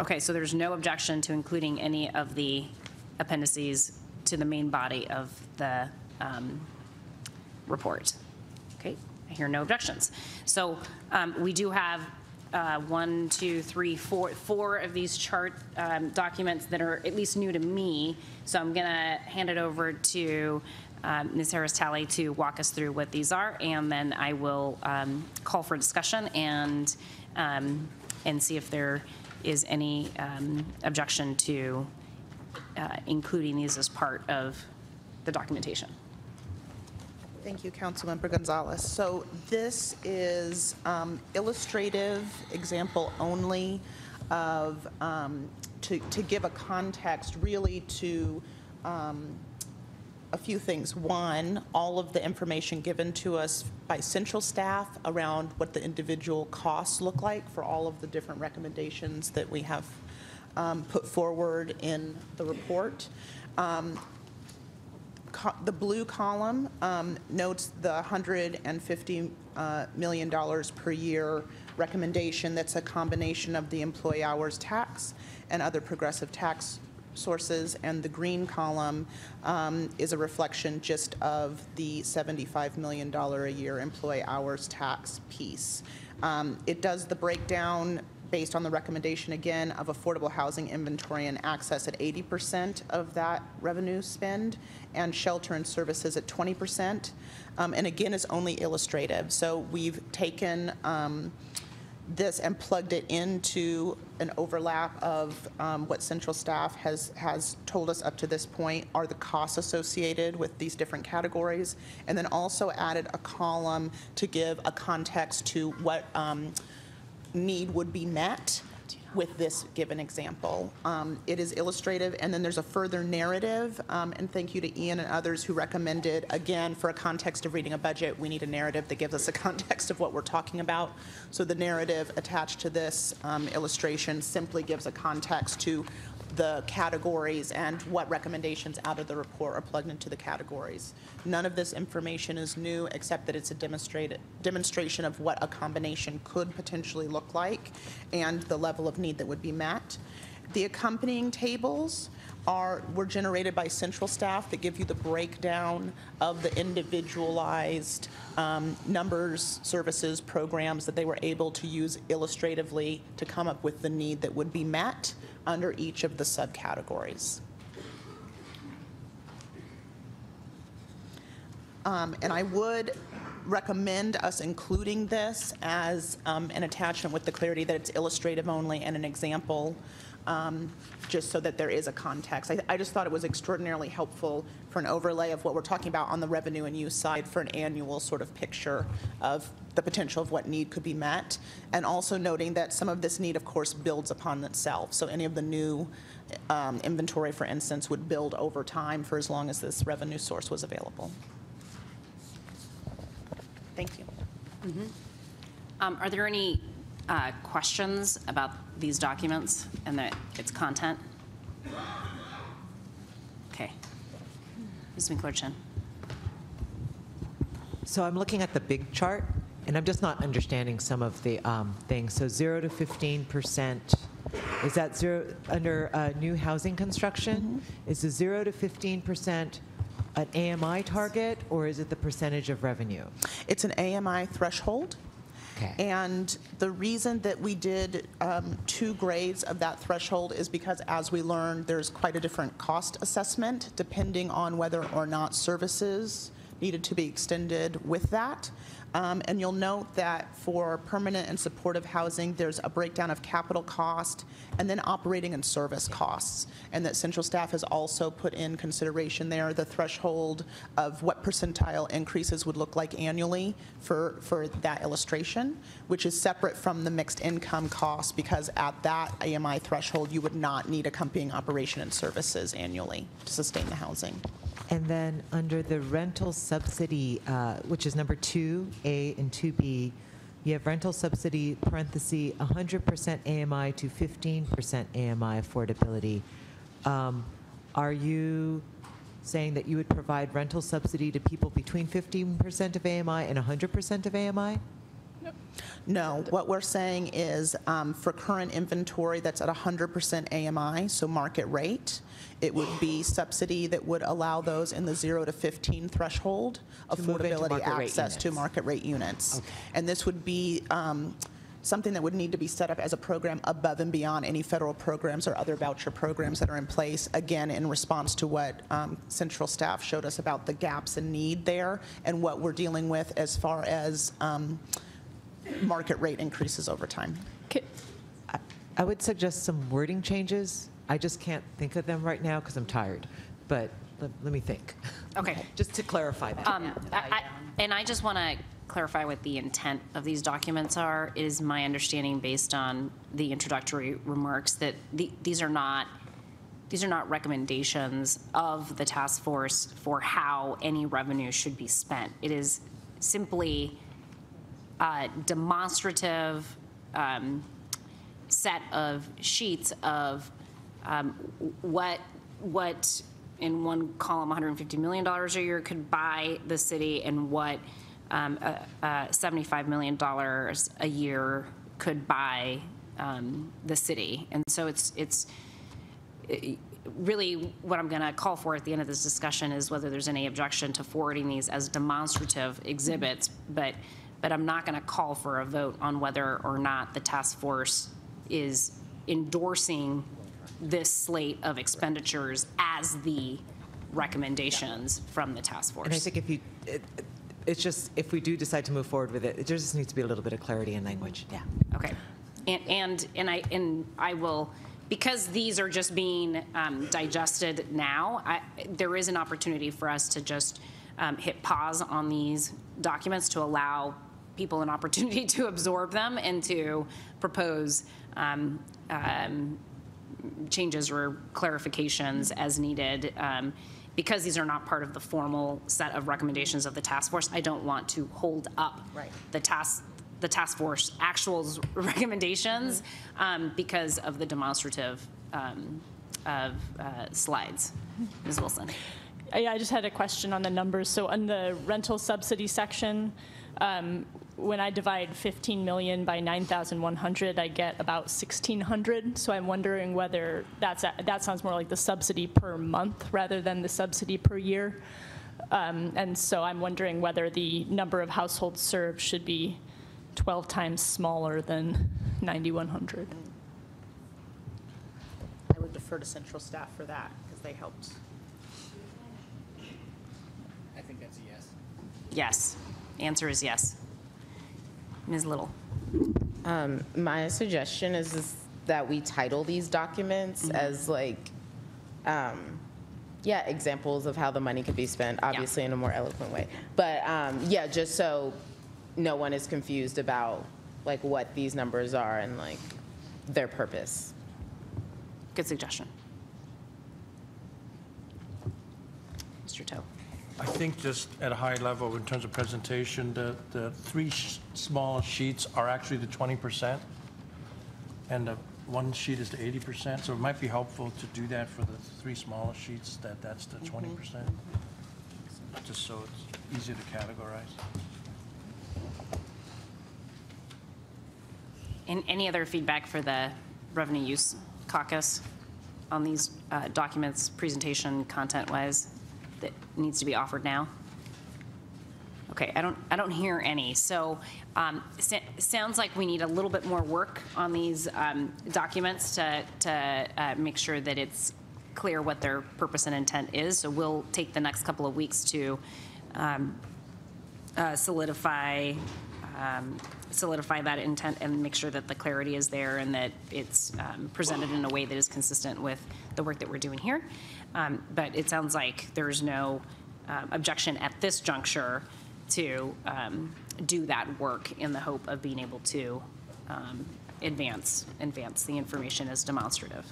Okay, so there's no objection to including any of the appendices to the main body of the report. Okay, I hear no objections. So we do have 1, 2, 3, 4 of these chart documents that are at least new to me. So I'm going to hand it over to Ms. Harris-Talley to walk us through what these are, and then I will call for discussion and see if there is any objection to including these as part of the documentation. Thank you, Councilmember Gonzalez. So this is illustrative example only of, to give a context really to a few things. One, all of the information given to us by central staff around what the individual costs look like for all of the different recommendations that we have put forward in the report. The blue column notes the $150 million per year recommendation. That's a combination of the employee hours tax and other progressive tax sources, and the green column is a reflection just of the $75 million a year employee hours tax piece. It does the breakdown based on the recommendation, again, of affordable housing inventory and access at 80% of that revenue spend, and shelter and services at 20%. And again, is only illustrative. So we've taken this and plugged it into an overlap of what central staff has told us up to this point are the costs associated with these different categories, and then also added a column to give a context to what need would be met with this given example. It is illustrative, and then there's a further narrative, and thank you to Ian and others who recommended, again, for a context of reading a budget, we need a narrative that gives us a context of what we're talking about. So the narrative attached to this illustration simply gives a context to the categories and what recommendations out of the report are plugged into the categories. None of this information is new, except that it's a demonstration of what a combination could potentially look like and the level of need that would be met. The accompanying tables were generated by central staff that give you the breakdown of the individualized numbers, services, programs that they were able to use illustratively to come up with the need that would be met under each of the subcategories. And I would recommend us including this as an attachment with the clarity that it's illustrative only and an example, just so that there is a context. I just thought it was extraordinarily helpful for an overlay of what we're talking about on the revenue and use side for an annual sort of picture of the potential of what need could be met, and also noting that some of this need, of course, builds upon itself. So any of the new inventory, for instance, would build over time for as long as this revenue source was available. Thank you. Mm-hmm. Are there any questions about these documents and its content? Okay. Ms. McClurchin. So I'm looking at the big chart, and I'm just not understanding some of the things. So 0 to 15%, is that zero under new housing construction? Mm-hmm. Is the 0 to 15% an AMI target, or is it the percentage of revenue? It's an AMI threshold. Okay. And the reason that we did 2 grades of that threshold is because, as we learned, there's quite a different cost assessment depending on whether or not services needed to be extended with that. And you'll note that for permanent and supportive housing, there's a breakdown of capital cost and then operating and service costs. And that central staff has also put in consideration there the threshold of what percentile increases would look like annually for that illustration, which is separate from the mixed income cost, because at that AMI threshold, you would not need accompanying operation and services annually to sustain the housing. And then under the rental subsidy, which is number 2A and 2B, you have rental subsidy, parenthesis, 100% AMI to 15% AMI affordability. Are you saying that you would provide rental subsidy to people between 15% of AMI and 100% of AMI? No, what we're saying is for current inventory that's at 100% AMI, so market rate, it would be subsidy that would allow those in the 0 to 15 threshold affordability access to market rate units. Okay. And this would be something that would need to be set up as a program above and beyond any federal programs or other voucher programs that are in place, again, in response to what central staff showed us about the gaps in need there and what we're dealing with as far as market rate increases over time. I would suggest some wording changes. I just can't think of them right now because I'm tired, but let me think. Okay. Just to clarify that. I just want to clarify what the intent of these documents are. It is my understanding, based on the introductory remarks, that these are not recommendations of the task force for how any revenue should be spent. It is simply a demonstrative set of sheets of what in one column $150 million a year could buy the city, and what $75 million a year could buy the city. And so it's really what I'm going to call for at the end of this discussion is whether there's any objection to forwarding these as demonstrative exhibits, but I'm not going to call for a vote on whether or not the task force is endorsing this slate of expenditures as the recommendations from the task force. And I think it's just, if we do decide to move forward with it, there just needs to be a little bit of clarity in language. Yeah. Okay. And I will, because these are just being digested now, there is an opportunity for us to just hit pause on these documents to allow people an opportunity to absorb them and to propose changes or clarifications as needed. Because these are not part of the formal set of recommendations of the task force, I don't want to hold up the task force actual recommendations because of the demonstrative slides. Ms. Wilson. Yeah, I just had a question on the numbers. So on the rental subsidy section, when I divide 15 million by 9,100, I get about 1,600. So I'm wondering whether that sounds more like the subsidy per month rather than the subsidy per year. And so I'm wondering whether the number of households served should be 12 times smaller than 9,100. I would defer to central staff for that because they helped. I think that's a yes. Yes. Answer is yes. Ms. Little. My suggestion is that we title these documents as examples of how the money could be spent, obviously in a more eloquent way. But just so no one is confused about what these numbers are and their purpose. Good suggestion. Mr. Toe. I think just at a high level, in terms of presentation, the three small sheets are actually the 20%, and the one sheet is the 80%. So it might be helpful to do that for the three smaller sheets, that's the 20%, just so it's easier to categorize. And any other feedback for the Revenue Use Caucus on these documents, presentation, content-wise, that needs to be offered now? Okay, I don't hear any. So sounds like we need a little bit more work on these documents to make sure that it's clear what their purpose and intent is. So we'll take the next couple of weeks to solidify that intent and make sure that the clarity is there and that it's presented in a way that is consistent with the work that we're doing here. But it sounds like there's no objection at this juncture to do that work in the hope of being able to advance the information as demonstrative.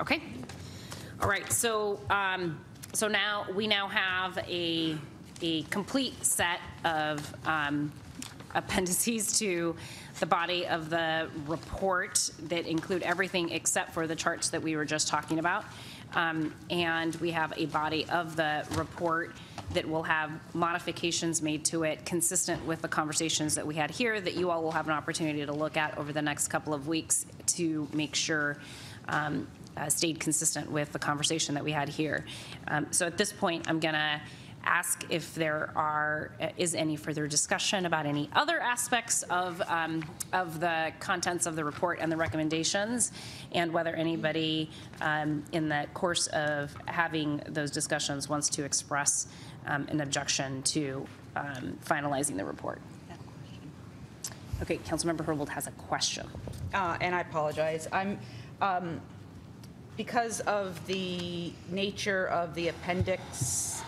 Okay. All right. So now we have a complete set of appendices to the body of the report that include everything except for the charts that we were just talking about. And we have a body of the report that will have modifications made to it consistent with the conversations that we had here that you all will have an opportunity to look at over the next couple of weeks to make sure stayed consistent with the conversation that we had here. So at this point, I'm going to ask if there is any further discussion about any other aspects of the contents of the report and the recommendations, and whether anybody in the course of having those discussions wants to express an objection to finalizing the report. Okay, Councilmember Herbold has a question. And I apologize. I'm because of the nature of the appendix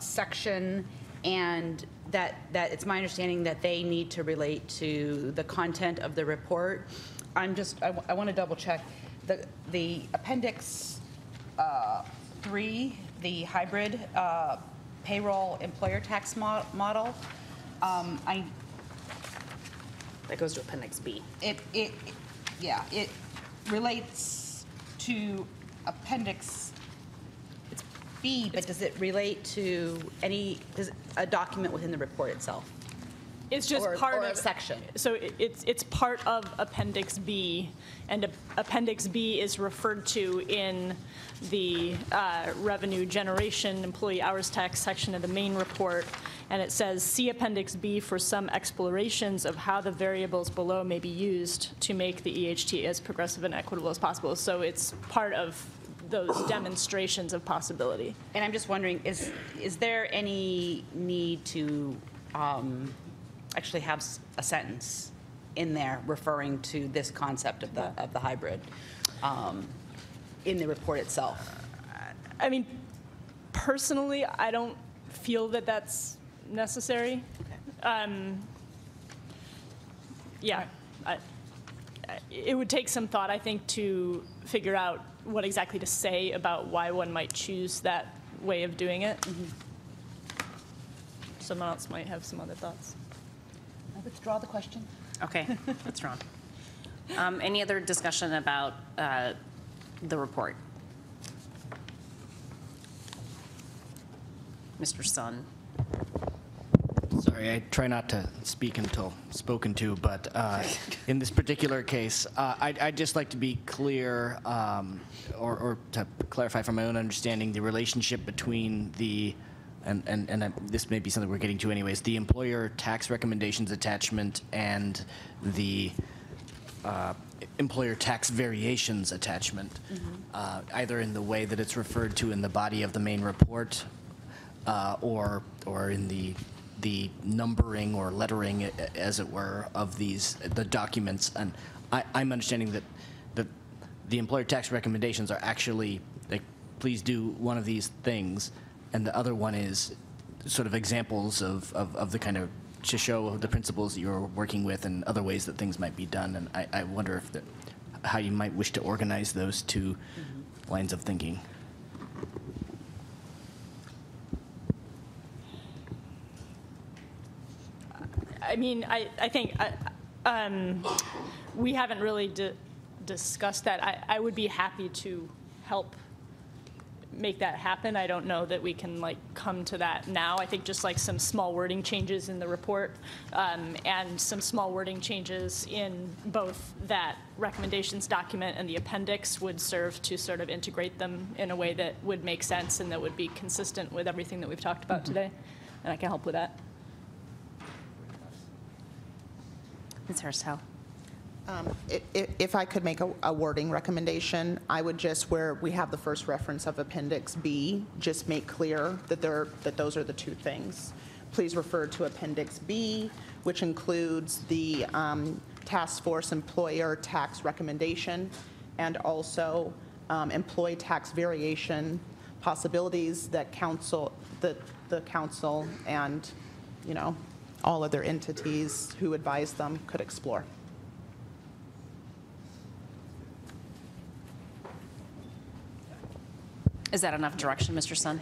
section, and that it's my understanding that they need to relate to the content of the report. I want to double check the appendix 3, the hybrid payroll employer tax model. That goes to appendix B. It relates to appendix B, but does it relate to a document within the report itself? It's just or part a of section. So it's part of Appendix B, and Appendix B is referred to in the revenue generation employee hours tax section of the main report, and it says, see Appendix B for some explorations of how the variables below may be used to make the EHT as progressive and equitable as possible. So it's part of those demonstrations of possibility. And I'm just wondering, is there any need to actually have a sentence in there referring to this concept of the hybrid in the report itself? I mean, personally, I don't feel that that's necessary. Okay. It would take some thought, I think, to figure out what exactly to say about why one might choose that way of doing it. Mm-hmm. Someone else might have some other thoughts. I withdraw the question. Okay, that's wrong. Any other discussion about the report? Mr. Sun. Sorry, I try not to speak until spoken to, but in this particular case, I'd just like to be clear, or to clarify from my own understanding, the relationship between and this may be something we're getting to anyways, the employer tax recommendations attachment and the employer tax variations attachment, either in the way that it's referred to in the body of the main report, or in the numbering or lettering, as it were, of the documents. And I'm understanding that the employer tax recommendations are actually like, please do one of these things, and the other one is sort of examples of the kind of, to show the principles that you're working with and other ways that things might be done. And I wonder if how you might wish to organize those two lines of thinking. I mean, I think we haven't really discussed that. I would be happy to help make that happen. I don't know that we can come to that now. I think just some small wording changes in the report and some small wording changes in both that recommendations document and the appendix would serve to sort of integrate them in a way that would make sense and that would be consistent with everything that we've talked about today. And I can help with that. Ms. Herschel. If I could make a wording recommendation, I would just, where we have the first reference of Appendix B, just make clear that those are the two things. Please refer to Appendix B, which includes the Task Force employer tax recommendation and also employee tax variation possibilities that the council and, all other entities who advise them could explore. Is that enough direction, Mr. Sun?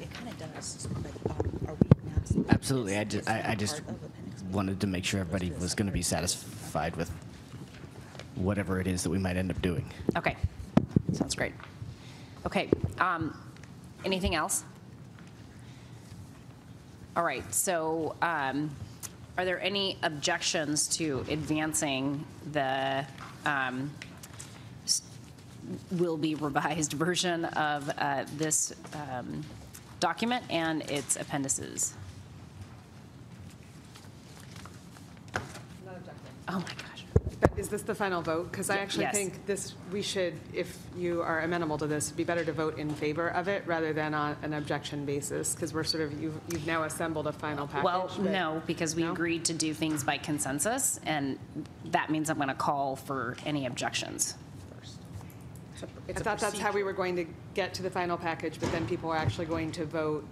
It kind of does, but are we now? Absolutely. I just wanted to make sure everybody was going to be satisfied with whatever it is that we might end up doing. Okay, sounds great. Okay, anything else? All right, so are there any objections to advancing the will be revised version of this document and its appendices? Oh my gosh. But is this the final vote? Because I actually Yes. think we should, if you are amenable to this, be better to vote in favor of it rather than on an objection basis, because we're sort of, you've now assembled a final package. Well, but- no, because we No? agreed to do things by consensus, and that means I'm going to call for any objections. I thought that's how we were going to get to the final package, but then people are actually going to vote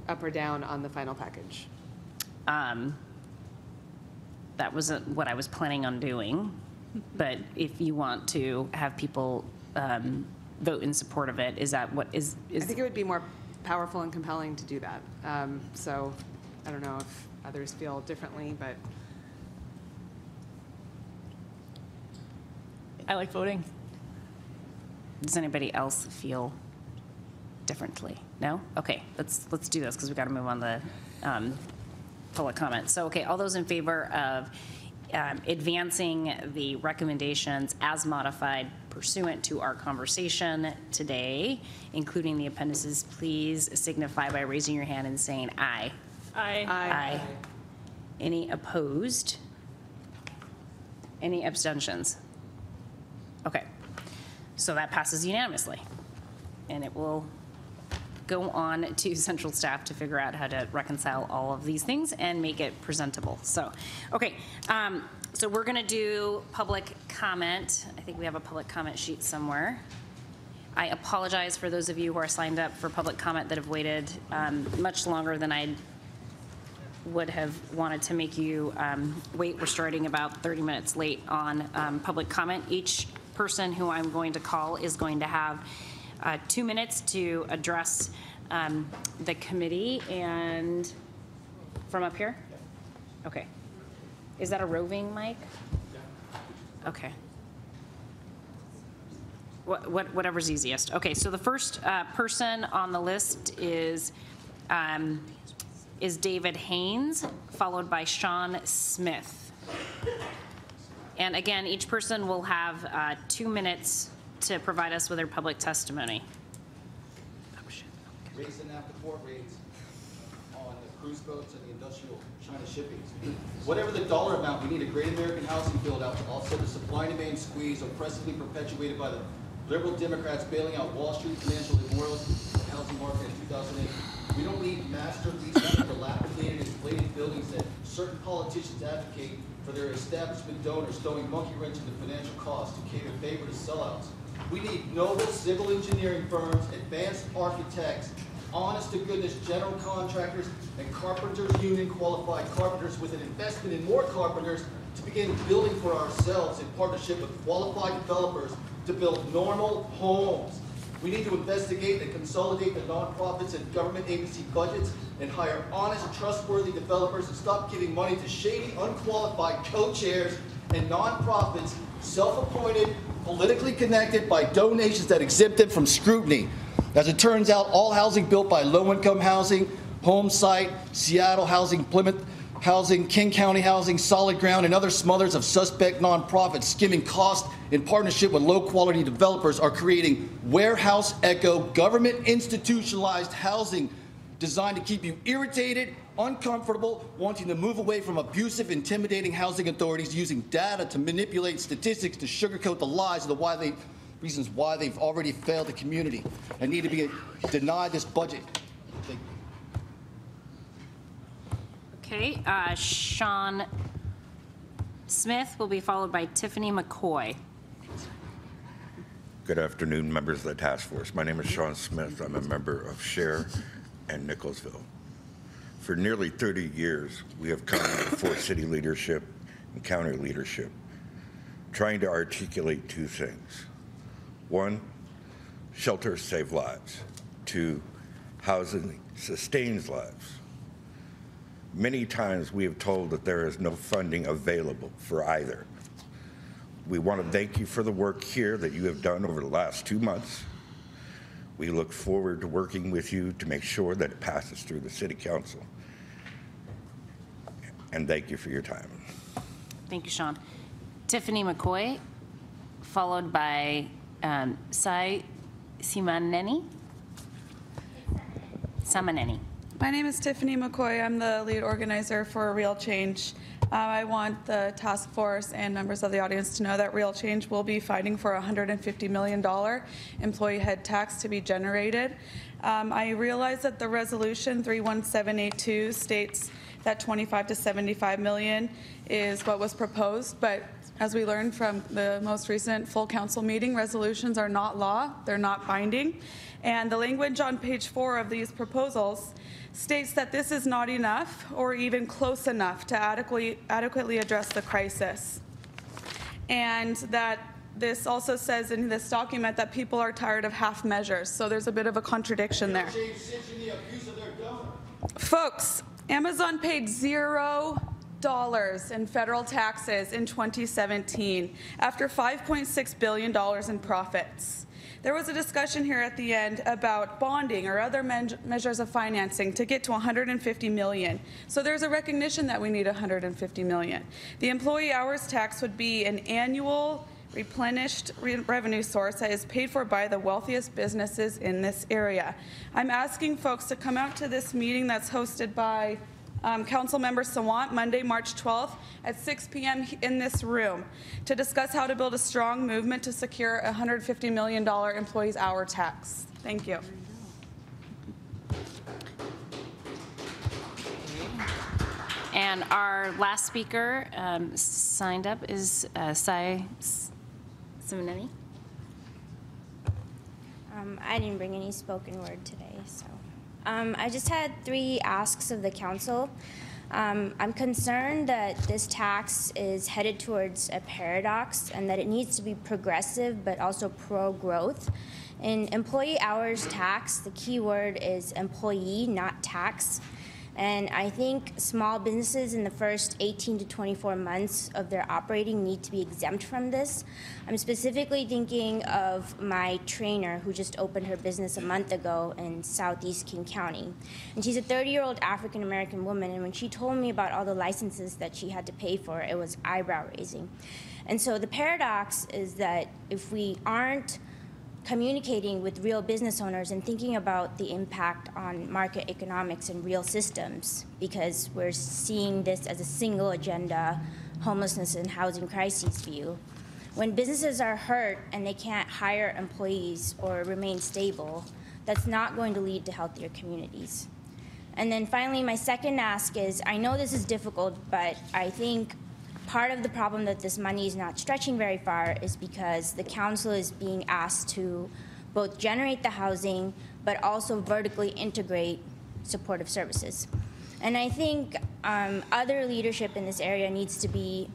up or down on the final package. That wasn't what I was planning on doing, but if you want to have people vote in support of it, is that what is? I think it would be more powerful and compelling to do that. So I don't know if others feel differently, but. I like voting. Does anybody else feel differently? No? Okay, let's do this because we got to move on the public comment. So, okay, all those in favor of advancing the recommendations as modified pursuant to our conversation today, including the appendices, please signify by raising your hand and saying aye. Aye. Aye. Any opposed? Any abstentions? Okay, so that passes unanimously, and it will go on to central staff to figure out how to reconcile all of these things and make it presentable. So, okay, so we're going to do public comment. I think we have a public comment sheet somewhere. I apologize for those of you who are signed up for public comment that have waited much longer than I would have wanted to make you wait. We're starting about 30 minutes late on public comment. Each person who I'm going to call is going to have 2 minutes to address the committee. And from up here? Okay. Is that a roving mic? Okay. Whatever's easiest. Okay, so the first person on the list is David Haynes, followed by Sean Smith. And again, each person will have 2 minutes to provide us with their public testimony. Rates and after port rates on the cruise boats and the industrial China shipping. Whatever the dollar amount, we need a great American housing build-out to offset the supply and demand squeeze oppressively perpetuated by the liberal Democrats bailing out Wall Street financial immorals and the housing market in 2008. We don't need master leases of dilapidated, inflated buildings that certain politicians advocate for their establishment donors throwing monkey wrench into financial costs to cater favor to sellouts. We need noble civil engineering firms, advanced architects, honest-to-goodness general contractors, and carpenters union qualified carpenters with an investment in more carpenters to begin building for ourselves in partnership with qualified developers to build normal homes. We need to investigate and consolidate the nonprofits and government agency budgets and hire honest, trustworthy developers and stop giving money to shady, unqualified co-chairs and nonprofits, self-appointed, politically connected by donations that exempt them from scrutiny. As it turns out, all housing built by low-income housing, Home Site, Seattle Housing, Plymouth Housing, King County Housing, Solid Ground, and other smothers of suspect nonprofits skimming cost in partnership with low-quality developers are creating warehouse echo, government institutionalized housing designed to keep you irritated, uncomfortable, wanting to move away from abusive, intimidating housing authorities using data to manipulate statistics to sugarcoat the lies of the reasons why they've already failed the community and need to be denied this budget. Thank you. Okay, Sean Smith will be followed by Tiffany McCoy. Good afternoon, members of the task force. My name is Sean Smith. I'm a member of SHARE and Nicholsville. For nearly 30 years, we have come before city leadership and county leadership, trying to articulate two things. One, shelter saves lives. Two, housing sustains lives. Many times we have told that there is no funding available for either. We want to thank you for the work here that you have done over the last 2 months. We look forward to working with you to make sure that it passes through the City Council. And thank you for your time. Thank you, Sean. Tiffany McCoy, followed by Sai Simaneni. Samaneni. My name is Tiffany McCoy. I'm the lead organizer for Real Change. I want the task force and members of the audience to know that Real Change will be fighting for a $150 million employee head tax to be generated. I realize that the resolution 31782 states that 25 to 75 million is what was proposed, but as we learned from the most recent full council meeting, resolutions are not law, they're not binding. And the language on page 4 of these proposals states that this is not enough or even close enough to adequately address the crisis. And that this also says in this document that people are tired of half measures. So there's a bit of a contradiction there. Folks, Amazon paid $0 in federal taxes in 2017 after $5.6 billion in profits. There was a discussion here at the end about bonding or other measures of financing to get to $150 million. So there's a recognition that we need $150 million. The employee hours tax would be an annual replenished revenue source that is paid for by the wealthiest businesses in this area. I'm asking folks to come out to this meeting that's hosted by Councilmember Sawant, Monday, March 12th at 6 p.m. in this room to discuss how to build a strong movement to secure a $150 million employees' hour tax. Thank you. And our last speaker signed up is Sai Simaneni. I didn't bring any spoken word today, so. I just had 3 asks of the council. I'm concerned that this tax is headed towards a paradox and that it needs to be progressive but also pro-growth. In employee hours tax, the key word is employee, not tax. And I think small businesses in the first 18 to 24 months of their operating need to be exempt from this. I'm specifically thinking of my trainer who just opened her business a month ago in Southeast King County. And she's a 30-year-old African-American woman, and when she told me about all the licenses that she had to pay for, it was eyebrow-raising. And so the paradox is that if we aren't communicating with real business owners and thinking about the impact on market economics and real systems, because we're seeing this as a single agenda, homelessness and housing crises view. When businesses are hurt and they can't hire employees or remain stable, that's not going to lead to healthier communities. And then finally, my second ask is, I know this is difficult, but I think part of the problem that this money is not stretching very far is because the council is being asked to both generate the housing, but also vertically integrate supportive services. And I think other leadership in this area needs to be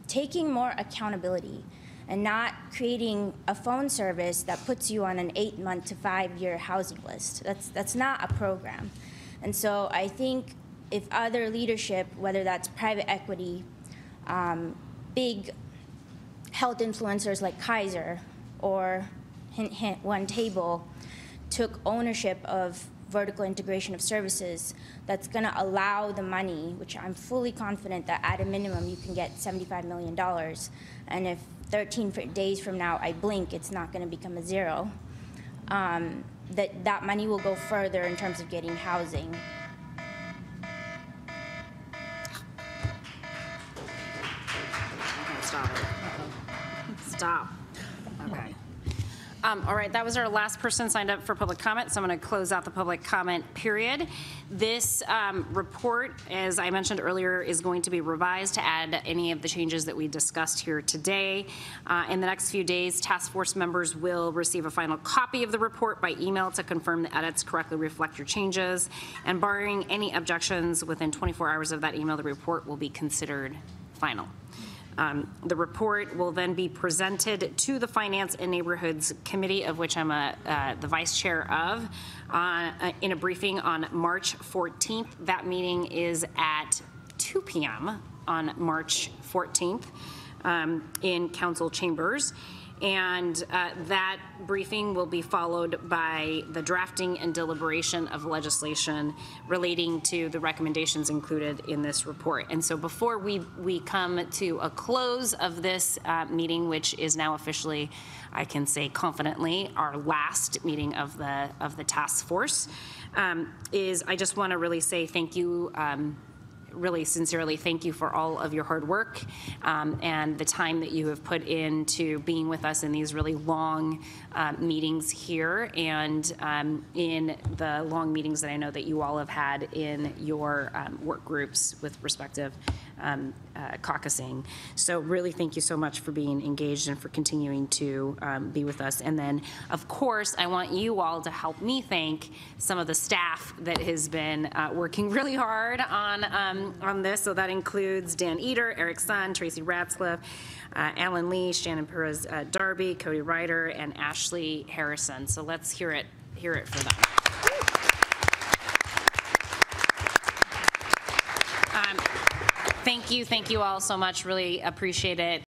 taking more accountability and not creating a phone service that puts you on an 8-month to 5-year housing list. That's not a program. And so I think if other leadership, whether that's private equity, big health influencers like Kaiser or hint, hint, One Table took ownership of vertical integration of services, that's going to allow the money, which I'm fully confident that at a minimum you can get $75 million. And if 13 days from now I blink, it's not going to become a zero. that money will go further in terms of getting housing. Stop it. Stop. Okay. All right, that was our last person signed up for public comment, so I'm going to close out the public comment period. This report, as I mentioned earlier, is going to be revised to add any of the changes that we discussed here today. In the next few days, task force members will receive a final copy of the report by email to confirm the edits correctly reflect your changes. And barring any objections, within 24 hours of that email, the report will be considered final. The report will then be presented to the Finance and Neighborhoods Committee, of which I'm the vice chair of, in a briefing on March 14th. That meeting is at 2 p.m. on March 14th in council chambers. And that briefing will be followed by the drafting and deliberation of legislation relating to the recommendations included in this report. And so before we come to a close of this meeting, which is now officially, I can say confidently, our last meeting of the task force, I just want to really say thank you. Really sincerely thank you for all of your hard work and the time that you have put into being with us in these really long meetings here and in the long meetings that I know that you all have had in your work groups with respective caucusing. So really thank you so much for being engaged and for continuing to be with us. And then, of course, I want you all to help me thank some of the staff that has been working really hard on this. So that includes Dan Eder, Eric Sun, Tracy Ratzliff, Alan Lee, Shannon Perez Darby, Cody Ryder, and Ashley Harrison. So let's hear it for them. Thank you all so much. Really appreciate it.